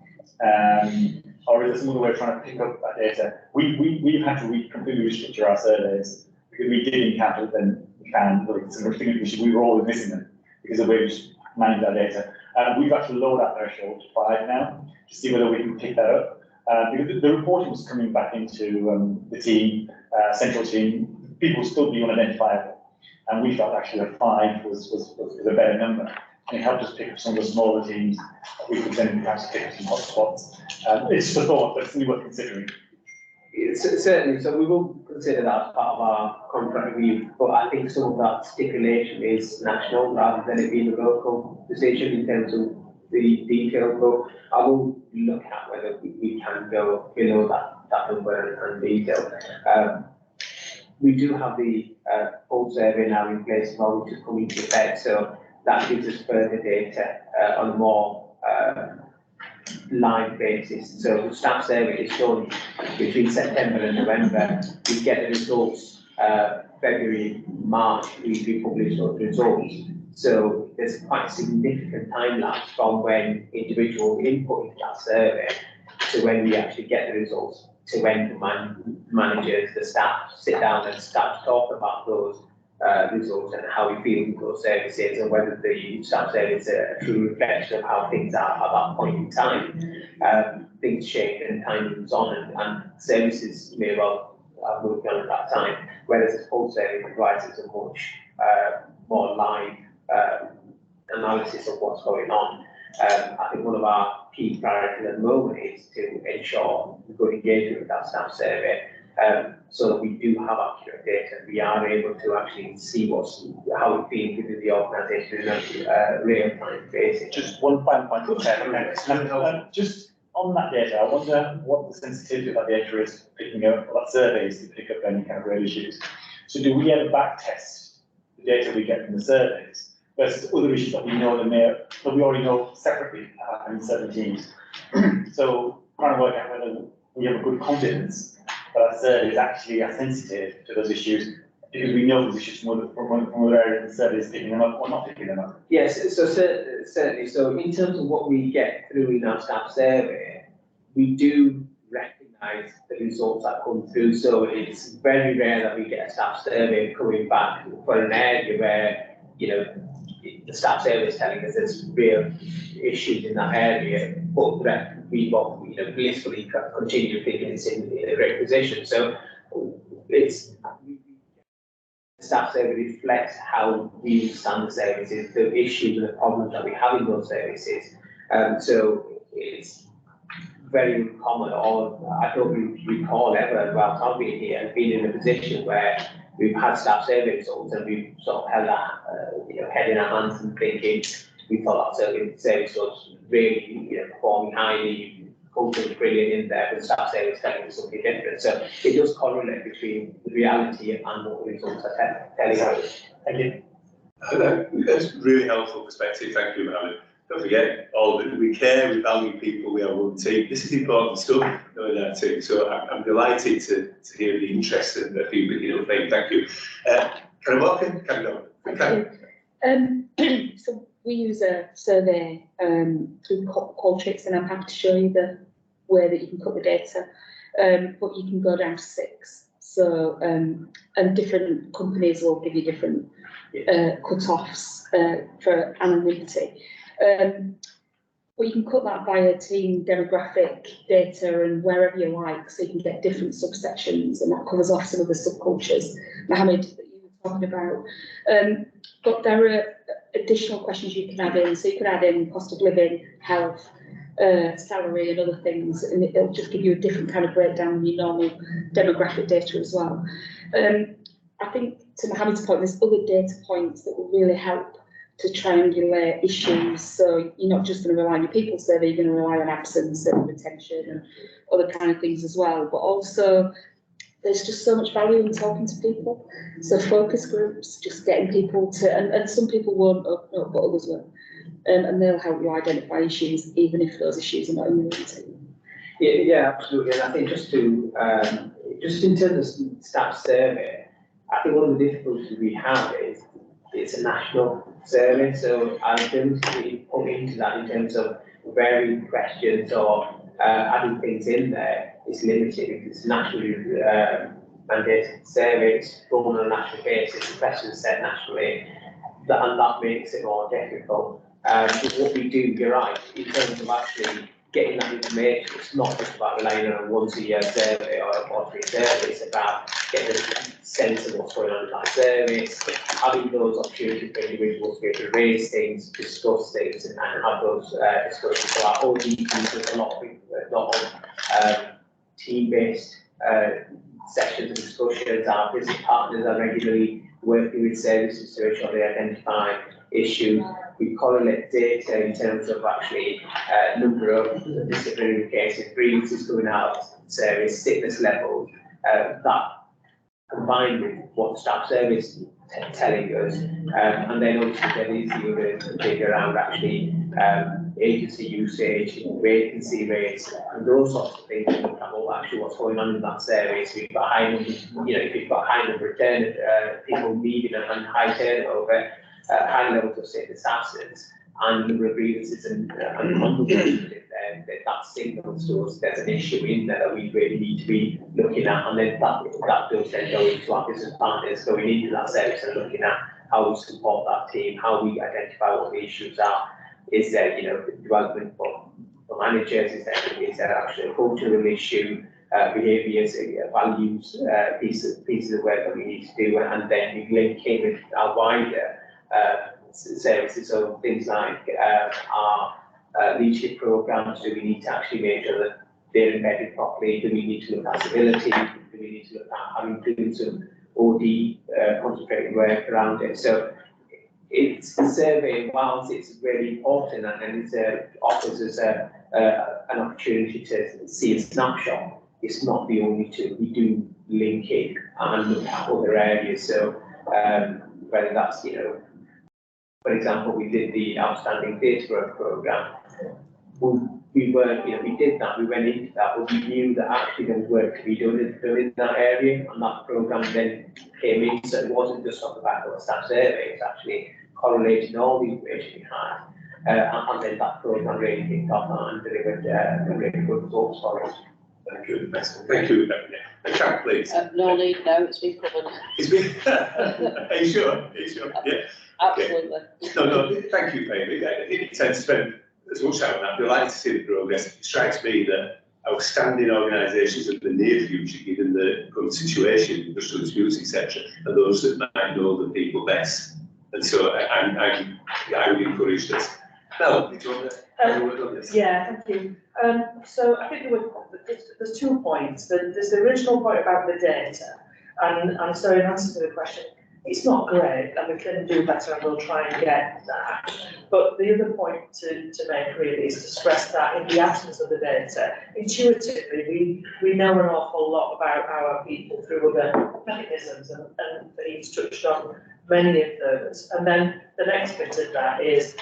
Or is there some other way of trying to pick up that data? We've had to completely restructure our surveys because we did encounter them, we found some recognition we were always missing them because of the way we manage our data. We've actually lowered our threshold to 5 now to see whether we can pick that up. Because the reporting was coming back into the team, central team, people still be unidentifiable. And we felt actually that 5 was a better number. And it helped us pick up some of the smaller teams. We could then perhaps pick up some hotspots. It's just a thought, but it's really worth considering.
Certainly, so we will consider that as part of our contract review, but I think some of that stipulation is national rather than it being a local decision in terms of the detail. But I will look at whether we can go below that number and detail. We do have the full survey now in place as well, which is coming to effect, so that gives us further data on a more live basis. So the staff survey is done between September and November. We get the results February, March, we publish those results. So there's quite a significant time lapse from when individuals input into that survey to when we actually get the results, to when the managers, the staff sit down and start to talk about those results and how we feel with those services and whether the staff service is a true reflection of how things are at that point in time. Things change and time moves on, and services may well have moved on at that time, whereas the full service provides us a much more live analysis of what's going on. I think one of our key priorities at the moment is to ensure good engagement with that staff survey, so that we do have accurate data. We are able to actually see how we feel within the organisation in a real-time basis.
Just one final point. Just on that data, I wonder what the sensitivity of that data is picking up, what that survey is to pick up any kind of real issues. So do we ever back test the data we get from the surveys versus other issues that we know that we already know separately in certain teams. So trying to work out whether we have a good confidence that our survey is actually as sensitive to those issues, because we know those issues from other areas, the survey is picking them up or not picking them up.
Yes, so certainly, so in terms of what we get through in our staff survey, we do recognise the results that come through, so it's very rare that we get a staff survey coming back for an area where, you know, the staff survey is telling us there's real issues in that area, but that we've got, you know, blissfully continue thinking it's in a great position. So it's, the staff survey reflects how we understand the services, the issues and the problems that we have in those services. So it's very common, or I don't recall ever, while I've been here, being in a position where we've had staff survey results and we've sort of held our, you know, head in our hands and thinking, we thought that service was really, you know, performing highly, culture was brilliant in there, but the staff survey is telling us something different. So it does correlate between the reality and what the results are telling us.
Thank you.
That's really helpful perspective. Thank you, Mohammed. Don't forget, all that we care, we value people, we are one team. This is important stuff, knowing that too. So I'm delighted to hear the interest and the feedback you're playing. Thank you. Can I welcome? Can
you. So we use a survey through Qualtrics, and I'm happy to show you the way that you can cut the data, but you can go down to 6. So, and different companies will give you different cut-offs for anonymity. But you can cut that via team demographic data and wherever you like, so you can get different subsections, and that covers off some of the subcultures, Mohammed, that you were talking about. But there are additional questions you can add in, so you can add in cost of living, health, salary and other things, and it'll just give you a different kind of breakdown than your normal demographic data as well. I think to Mohammed's point, there's other data points that will really help to triangulate issues. So you're not just going to rely on your people survey, you're going to rely on absence and retention and other kind of things as well. But also, there's just so much value in talking to people. So focus groups, just getting people to, and some people won't open up, but others will. And they'll help you identify issues, even if those issues are not in your team.
Yeah, absolutely. And I think just to, just in terms of staff survey, I think one of the difficulties we have is it's a national survey, so our ability to put into that in terms of varied questions or adding things in there is limited because it's nationally mandated surveys run on a national basis, the questions set nationally, and that makes it more difficult. But what we do, you're right, in terms of actually getting that information, it's not just about relying on a once-a-year survey or a quarterly survey, it's about getting a sense of what's going on in that survey, having those opportunities for individuals to be able to raise things, discuss things, and have those discussions. So our OD team does a lot of team-based sessions and discussions. Our business partners are regularly working with services to ensure they identify issues. We correlate data in terms of actually number of disciplinary cases, grievances going out, service, sickness levels, that combined with what the staff service telling us, and then obviously there is the other data around actually agency usage, vacancy rates, and those sorts of things. Look at actually what's going on in that service. We've got high number, you know, if you've got high number of people leaving and high turnover, high levels of sickness absence, and number of grievances and controversies, that signals to us there's an issue in there that we really need to be looking at, and then that does then go into our business partners going into that service and looking at how we support that team, how we identify what the issues are. Is there, you know, development for managers? Is there actually a cultural issue, behaviours, values, pieces of work that we need to do, and then we link in with our wider services, so things like our leadership programs. Do we need to actually make sure that they're embedded properly? Do we need to look at civility? Do we need to look at having doing some OD concentrated work around it? So it's a survey, whilst it's really important and it offers us an opportunity to see a snapshot, it's not the only tool. We do link it and look at other areas. So whether that's, you know, for example, we did the outstanding data work programme. We weren't, you know, we did that, we went into that, but we knew that actually there was work to be done in that area, and that programme then came in, so it wasn't just off the back of a staff survey, it's actually correlating all the information we had. And then that programme really kicked off and delivered really good results for us.
Thank you. Thank you. Jack, please.
No need, no, it's been covered,
It's been, are you sure? Are you sure? Yeah.
absolutely.
No, thank you, Amy. I think you tend to spend as much time on that. We'd like to see the progress. It strikes me that outstanding organisations of the near future, given the current situation, industrial disputes, etc., are those that might know the people best. And so I would encourage this. Mel, do you want to have a word on this?
Yeah, thank you. So I think there's 2 points. There's the original point about the data, and so in answer to the question, it's not great, and we can do better, and we'll try and get that. But the other point to make really is to stress that in the absence of the data, intuitively, we know an awful lot about our people through other mechanisms, and he's touched on many of those. And then the next bit of that is,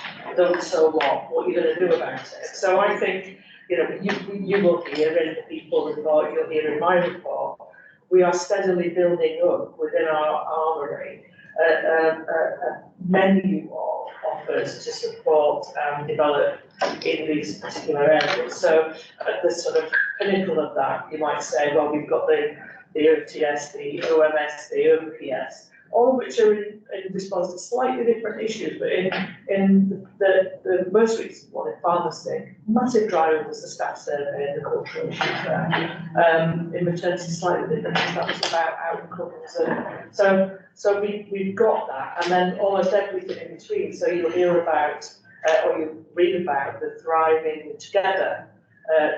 so what are you going to do about it? So I think, you know, you will hear in the people report, you'll hear in my report, we are steadily building up within our armoury a menu of offers to support and develop in these particular areas. So at the sort of pinnacle of that, you might say, well, we've got the OTS, the OMS, the OPS, all of which are in response to slightly different issues, but in the most recent one in pharmacy, massive driver was the staff survey and the cultural issues there. In maternity, slightly different, that was about outcomes, and so we've got that, and then almost everything in between. So you'll hear about, or you'll read about the Thriving Together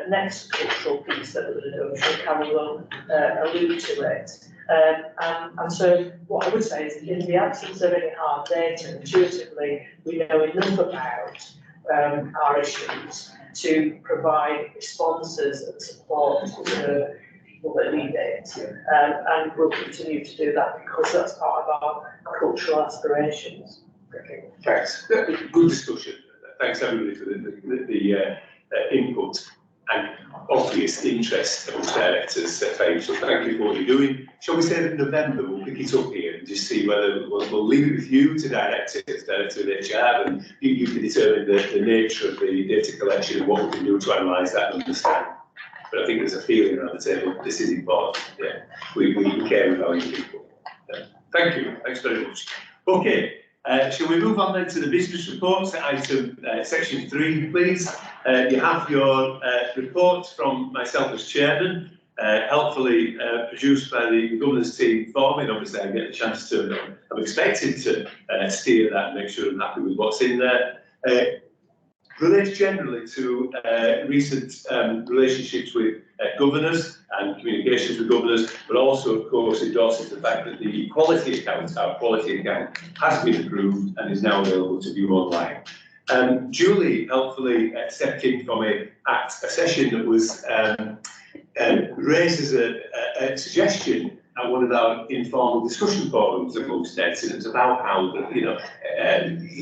next cultural piece that I'm sure Carol will allude to it. And so what I would say is, in the absence of any hard data, intuitively, we know enough about our issues to provide responses and support to the people that need it. And we'll continue to do that because that's part of our cultural aspirations.
Okay, thanks. Good discussion. Thanks everybody for the input and obvious interest amongst directors. So thank you for what you're doing. Shall we say that in November we'll pick it up here and just see whether we'll leave it with you to direct it as director of HR, and you can determine the nature of the data collection and what we can do to analyse that and understand. But I think there's a feeling around the table, this is important. Yeah, we care about young people. Yeah. Thank you, thanks very much. Okay. Shall we move on then to the business reports, item section 3, please? You have your report from myself as chairman, helpfully produced by the governance team for me, and obviously I get the chance to, I'm expected to steer that and make sure I'm happy with what's in there. Relates generally to recent relationships with governors and communications with governors, but also, of course, endorses the fact that the quality account, our quality account, has been approved and is now available to view online. Julie helpfully stepped in for me at a session that was raised as a suggestion at one of our informal discussion forums amongst residents about how,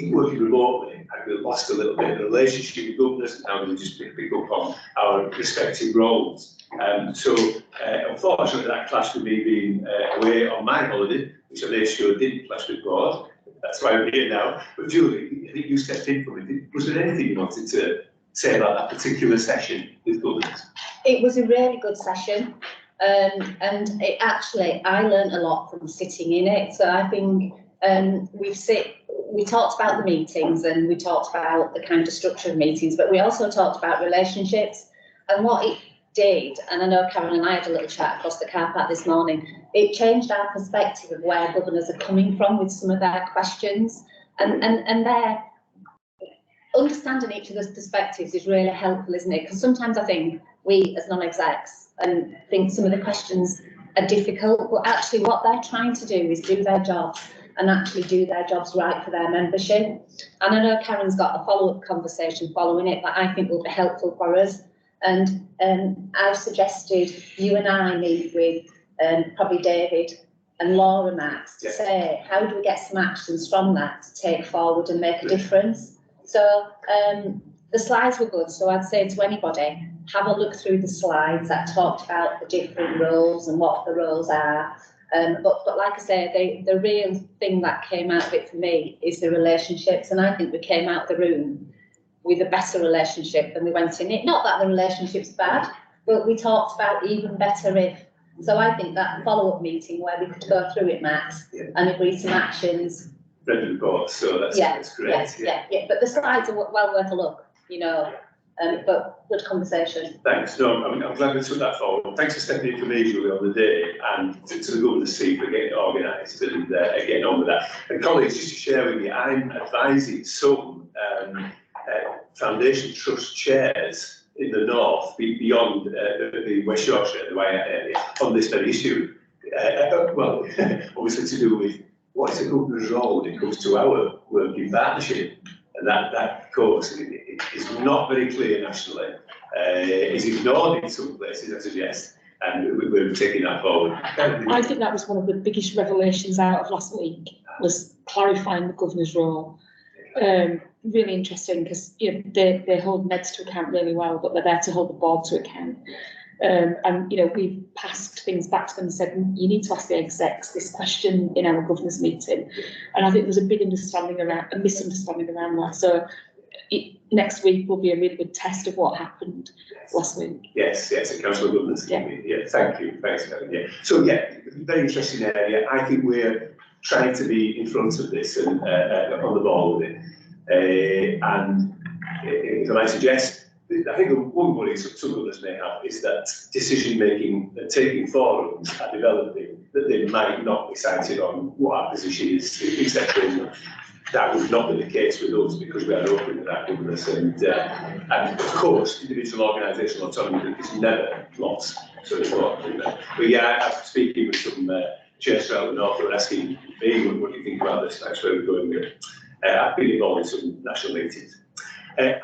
working remotely, we lost a little bit of the relationship with governors and how we just pick up on our respective roles. Unfortunately, that clashed with me being away on my holiday, which I made sure didn't clash with board. That's why I'm here now. But Julie, I think you stepped in for me. Was there anything you wanted to say about that particular session with governors?
It was a really good session. And it actually, I learned a lot from sitting in it. So I think we talked about the meetings and we talked about the kind of structure of meetings, but we also talked about relationships and what it did. And I know Karen and I had a little chat across the car park this morning. It changed our perspective of where governors are coming from with some of their questions, and their understanding each other's perspectives is really helpful, isn't it? Because sometimes I think we as non-execs and think some of the questions are difficult, but actually what they're trying to do is do their jobs and actually do their jobs right for their membership. And I know Karen's got a follow-up conversation following it that I think will be helpful for us. And I've suggested you and I meet with probably David and Laura Max to
Yeah.
say, how do we get some actions from that to take forward and make a difference? So the slides were good, so I'd say to anybody, have a look through the slides that talked about the different roles and what the roles are. But like I say, the real thing that came out of it for me is the relationships, and I think we came out of the room with a better relationship than we went in it. Not that the relationship's bad, but we talked about even better if. So I think that follow-up meeting where we could go through it, Max,
Yeah.
and agree some actions.
Read the report, so that's great.
Yeah, but the slides are well worth a look, you know, but good conversation.
Thanks. No, I'm glad we took that forward. Thanks for stepping in for me, Julie, on the day, and to the governor's team for getting it organised and getting on with that. And colleagues, just to share with you, I'm advising some foundation trust chairs in the north, beyond the West Yorkshire, the Wyatt area, on this very issue. Well, obviously to do with what is the governor's role when it comes to our working partnership. And that, of course, is not very clear nationally. Is ignored in some places, I suggest, and we're taking that forward.
I think that was one of the biggest revelations out of last week, was clarifying the governor's role. Really interesting, because you know they hold Meds to account really well, but they're there to hold the board to account. And you know, we've passed things back to them and said, you need to ask the execs this question in our governor's meeting. And I think there's a big misunderstanding around that. So next week will be a really good test of what happened last week.
Yes, and Councillor Goodman's.
Yeah.
Thank you. Thanks, Kevin. Yeah. So very interesting area. I think we're trying to be in front of this and on the ball with it. And if I might suggest, I think one worry some of us may have is that decision-making, taking forums are developing, that they might not be cited on what our position is, etc. That would not be the case with us, because we are open to that governance, and of course, individual organisational autonomy is never lost. So important. But yeah, I'm speaking with some chairs throughout the north who are asking me, what do you think about this? That's where we're going with it. I've been involved in some national meetings. And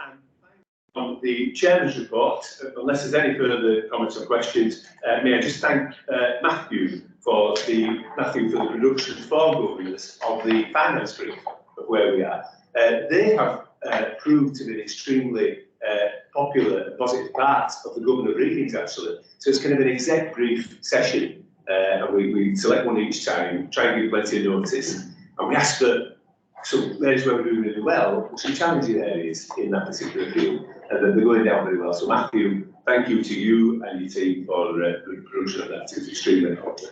on the chairman's report, unless there's any further comments or questions, may I just thank Matthew for the production for governors of the finance brief of where we are. They have proved to be an extremely popular and positive part of the governor readings, actually. So it's kind of an exec brief session, and we select one each time, try and give plenty of notice, and we ask for some areas where we're doing really well, some challenging areas in that particular field, and they're going down very well. So Matthew, thank you to you and your team for the production of that. It's extremely important.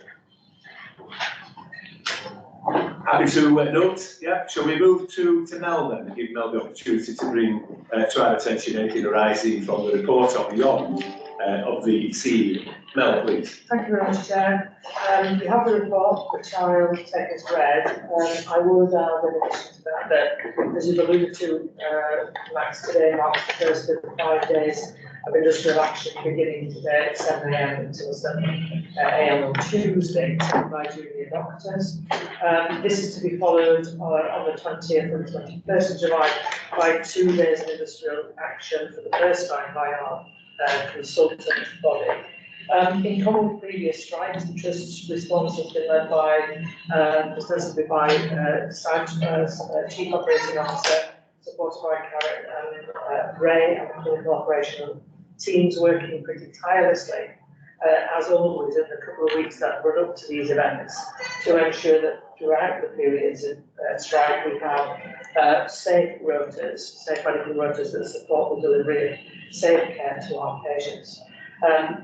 Happy to note, yeah. Shall we move to Mel then, and give Mel the opportunity to bring to our attention anything arising from the report or beyond of the CEO. Mel, please.
Thank you very much, Chair. We have the report, which I'll take as read. I would add in addition to that, as you've alluded to, Max, today marks the first of the 5 days of industrial action beginning today at 7 AM until 7 AM on Tuesday, taken by junior doctors. This is to be followed on the 20th and 21st of July by 2 days of industrial action for the first time by our consultant body. In common with previous strikes, the Trust's response has been led by, ostensibly by Chief Operating Officer, supported by Karen and Ray, and the clinical operational teams working pretty tirelessly, as always, in the couple of weeks that run up to these events, to ensure that throughout the periods of strike we have safe medical rotas that support the delivery of safe care to our patients.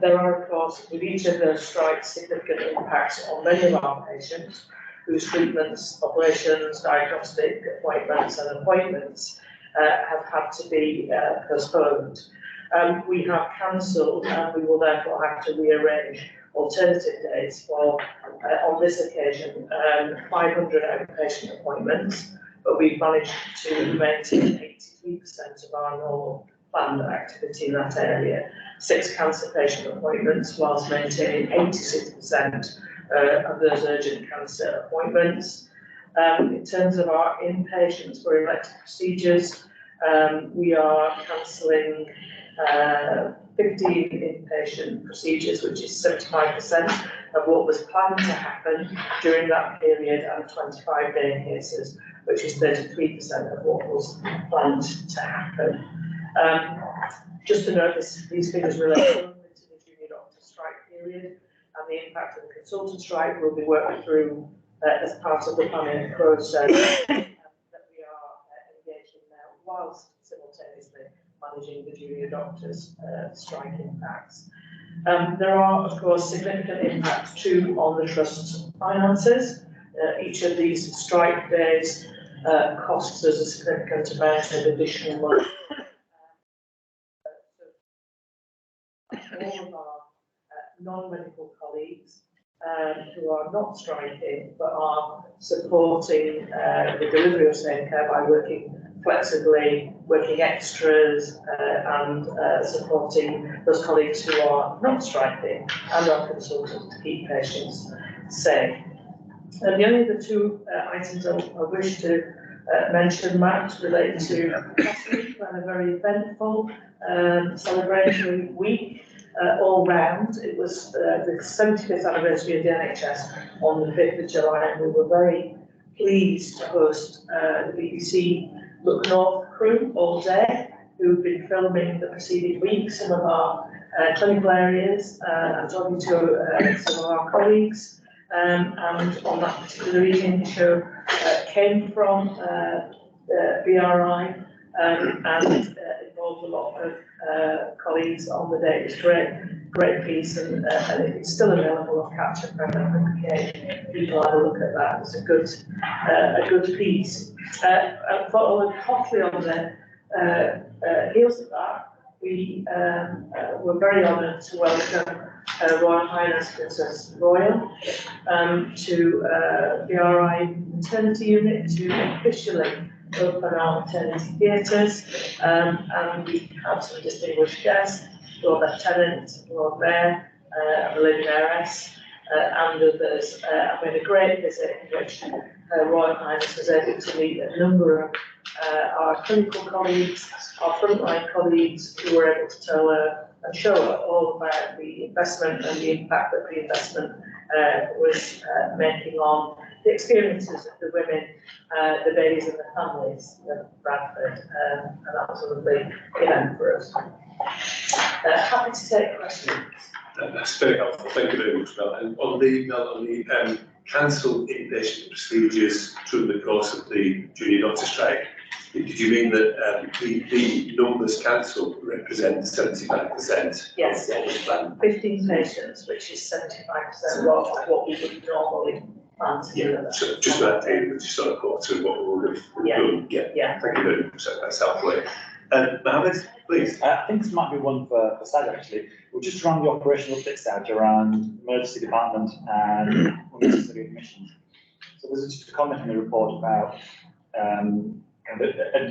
There are, of course, with each of those strikes, significant impacts on many of our patients whose treatments, operations, diagnostic appointments and appointments have had to be postponed. We have cancelled, and we will therefore have to rearrange alternative dates for, on this occasion, 500 outpatient appointments, but we've managed to maintain 83% of our normal planned activity in that area. 6 cancer patient appointments, whilst maintaining 86% of those urgent cancer appointments. In terms of our inpatients for elective procedures, we are cancelling 15 inpatient procedures, which is 75% of what was planned to happen during that period, and 25-day cases, which is 33% of what was planned to happen. Just to note, these figures relate only to the junior doctor strike period, and the impact of the consultant strike will be worked through as part of the planning process that we are engaged in now, whilst simultaneously managing the junior doctors' strike impacts. There are, of course, significant impacts too on the trust's finances. Each of these strike days costs us a significant amount of additional money. All of our non-medical colleagues who are not striking but are supporting the delivery of same care by working flexibly, working extras, and supporting those colleagues who are not striking and our consultants to keep patients safe. And the only other two items I wish to mention, Matt, relate to last week. We had a very eventful celebratory week all round. It was the 75th anniversary of the NHS on the 5th of July, and we were very pleased to host the BBC Look North crew all day, who've been filming the preceding week, some of our clinical areas, and talking to some of our colleagues. And on that particular evening, the show came from BRI and involved a lot of colleagues on the day. It was great piece, and it's still available on Catch Up. People have a look at that. It's a good piece. Following hotly on the heels of that, we were very honoured to welcome Royal Highness Princess Royal to BRI maternity unit to officially open our maternity theatres, and we have some distinguished guests, Lord Lieutenant, Lord Mayor, the Lady Mayoress, and others. We had a great visit in which Royal Highness was able to meet a number of our clinical colleagues, our frontline colleagues, who were able to tell and show all about the investment and the impact that the investment was making on the experiences of the women, the babies and the families of Bradford, and that was a lovely event for us. Happy to take questions.
That's very helpful. Thank you very much, Mel. And on the cancelled inpatient procedures through the course of the junior doctor strike, did you mean that the numbers cancelled represent 75%?
Yes.
Of what was planned?
15 patients, which is 75% of what we would normally plan to do.
Yeah, so just for that data, which is sort of quarter of what we would have done.
Yeah.
Thank you very much. That's helpful. Mohammed, please.
I think this might be one for Sad actually. We're just running the operational bits out around emergency department and unnecessary admissions. So there's just a comment in the report about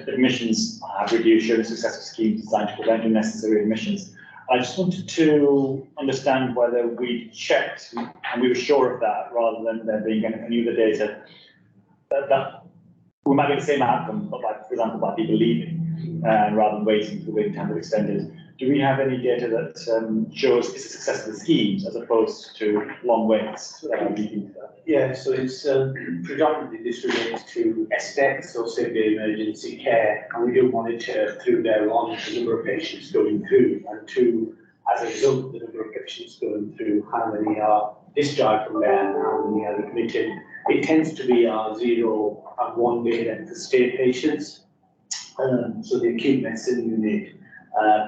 admissions have reduced showing successful schemes designed to prevent unnecessary admissions. I just wanted to understand whether we checked and we were sure of that, rather than there being any other data that we might get the same outcome, but like, for example, by people leaving rather than waiting for the waiting time to be extended. Do we have any data that shows it's a success of the schemes as opposed to long waits?
Yeah, so it's predominantly this relates to SDEC, so same-day emergency care, and we do monitor through there on the number of patients going through, and as a result, the number of patients going through, how many are discharged from there, and how many are admitted. It tends to be our 0 and 1 day length of stay patients. So the acute medicine unit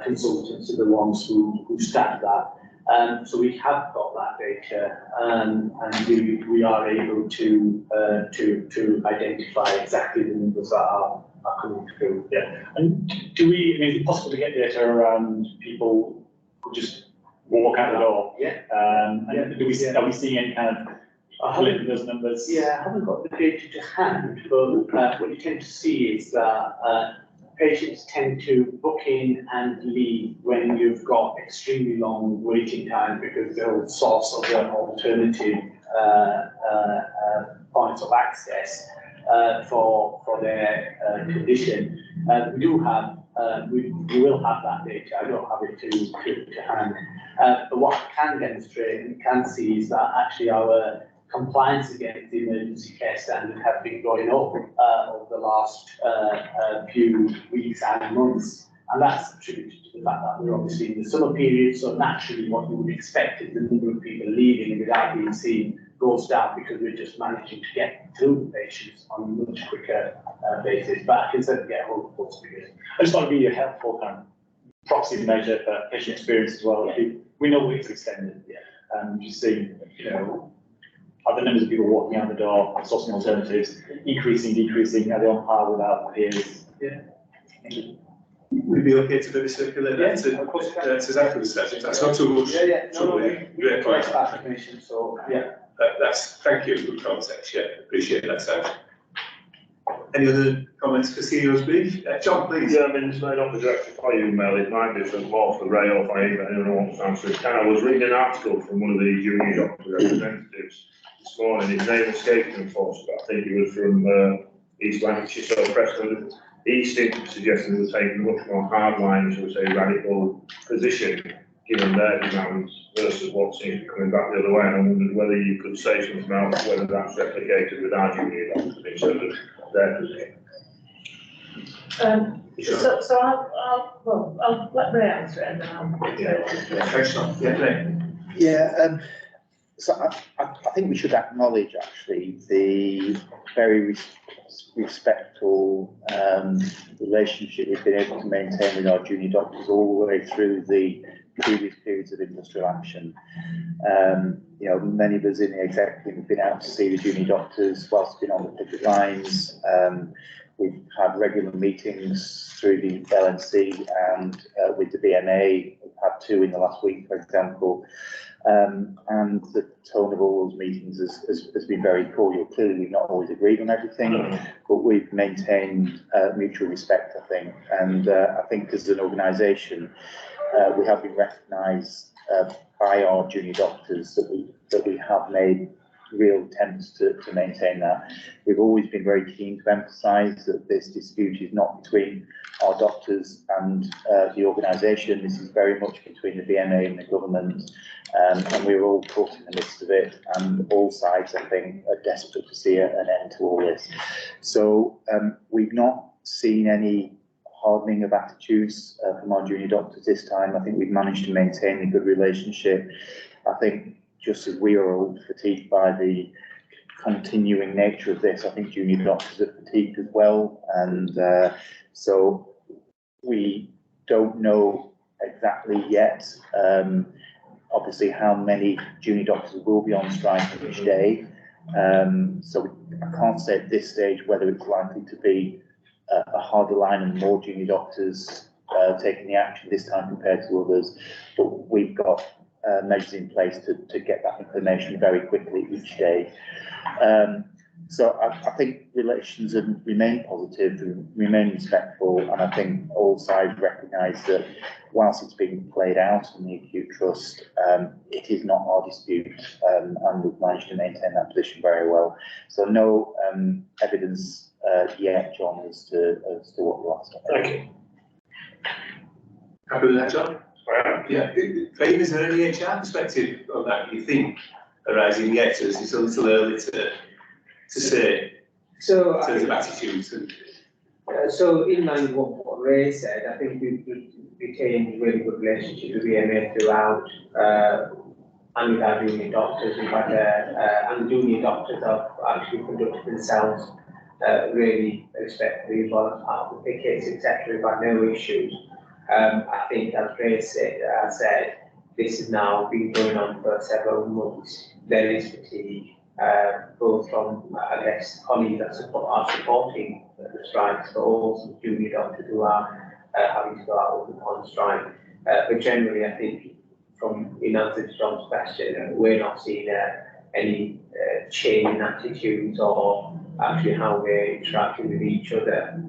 consultants are the ones who staff that. So we have got that data, and we are able to identify exactly the numbers that are coming through.
Yeah, and is it possible to get data around people who just walk out the door?
Yeah.
Are we seeing any kind of flip in those numbers?
Yeah, I haven't got the data to hand, but what you tend to see is that patients tend to book in and leave when you've got extremely long waiting time, because they're a source of an alternative points of access for their condition. We do have
we will have that data. I don't have it to hand. But what I can demonstrate and can see is that actually our compliance against the emergency care standard have been going up over the last few weeks and months. And that's attributed to the fact that we're obviously in the summer period, so naturally what you would expect is the number of people leaving without being seen goes down because we're just managing to get through the patients on a much quicker basis. But I can certainly get hold of those figures.
I just want to be a helpful kind of proxy measure for patient experience as well. We know it's extended. Just seeing, you know, are the numbers of people walking out the door, sourcing alternatives, increasing, decreasing, are they on par with our peers?
Yeah. Would it be okay to maybe circulate that to Zachary's session? That's not too much. Great point.
So, yeah.
That's, thank you, good context, yeah, appreciate that, Sam. Any other comments for CEO's brief? John, please.
Yeah, I mean, it's not directly for you, Mel, it might be for more for Ray or for anyone who wants to answer it. I was reading an article from one of the junior doctor representatives this morning, his name escaped me, unfortunately, but I think he was from East Lancashire, so Preston. He seemed to suggest that we're taking a much more hardline, shall we say, radical position, given their demands versus what seems to be coming back the other way. And I wondered whether you could say something about whether that's replicated with our junior doctors in terms of their position.
So I'll let Ray answer it and then I'll.
Thanks, John. Yeah, Ray.
Yeah, so I think we should acknowledge actually the very respectful relationship we've been able to maintain with our junior doctors all the way through the previous periods of industrial action. You know, many of us in the executive have been out to see the junior doctors whilst been on the picket lines. We've had regular meetings through the LNC and with the BMA. We've had 2 in the last week, for example. And the tone of all those meetings has been very cordial. Clearly, we've not always agreed on everything, but we've maintained mutual respect, I think. And I think as an organisation, we have been recognised by our junior doctors that we have made real attempts to maintain that. We've always been very keen to emphasise that this dispute is not between our doctors and the organisation. This is very much between the BMA and the government, and we're all caught in the midst of it, and all sides, I think, are desperate to see an end to all this. So we've not seen any hardening of attitudes from our junior doctors this time. I think we've managed to maintain a good relationship. I think just as we are all fatigued by the continuing nature of this, I think junior doctors are fatigued as well. And so we don't know exactly yet, obviously, how many junior doctors will be on strike each day. So I can't say at this stage whether it's likely to be a harder line and more junior doctors taking the action this time compared to others. But we've got measures in place to get that information very quickly each day. So I think relations have remained positive, remain respectful, and I think all sides recognise that whilst it's being played out in the acute trust, it is not our dispute, and we've managed to maintain that position very well. So no evidence yet, John, as to what the last.
Thank you. Happy with that, John? Yeah. Fahim, is there any HR perspective on that you think arising yet, or is it a little early to say?
So,
in terms of attitudes and.
So in line with what Ray said, I think we've retained really good relationship with BMA throughout, and with our junior doctors. We've had, and the junior doctors have actually conducted themselves really respectfully as well as part of the pickets, etc. We've had no issues. I think, as Ray said, this has now been going on for several months. There is fatigue, both from, I guess, colleagues that are supporting the strikes, but also junior doctors who are having to go out on strike. But generally, I think, in answer to John's question, we're not seeing any change in attitudes or actually how we're interacting with each other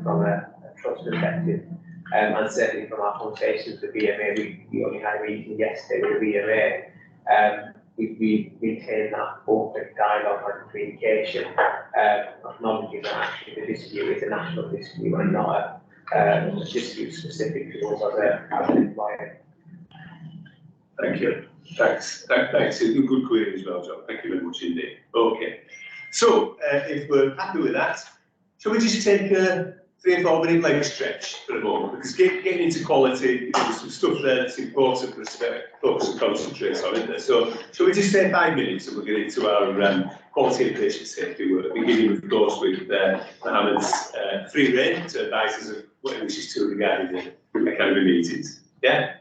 from a trust perspective. And certainly from our conversations with BMA, we only had a meeting yesterday with BMA. We maintain that open dialogue and communication, acknowledging that actually the dispute is a national dispute and not dispute specific to us as an employer.
Thank you. Thanks. Thanks. A good query as well, John. Thank you very much indeed. Okay. So, if we're happy with that, shall we just take a 3 or 4 minute leg stretch for a moment? Because getting into quality, there's some stuff there that's important for us to focus and concentrate on, isn't there? So, shall we just say 5 minutes and we'll get into our quality and patient safety work, beginning of course with Mohammed's free rein to advise us of what he wishes to regarding the academy meetings. Yeah?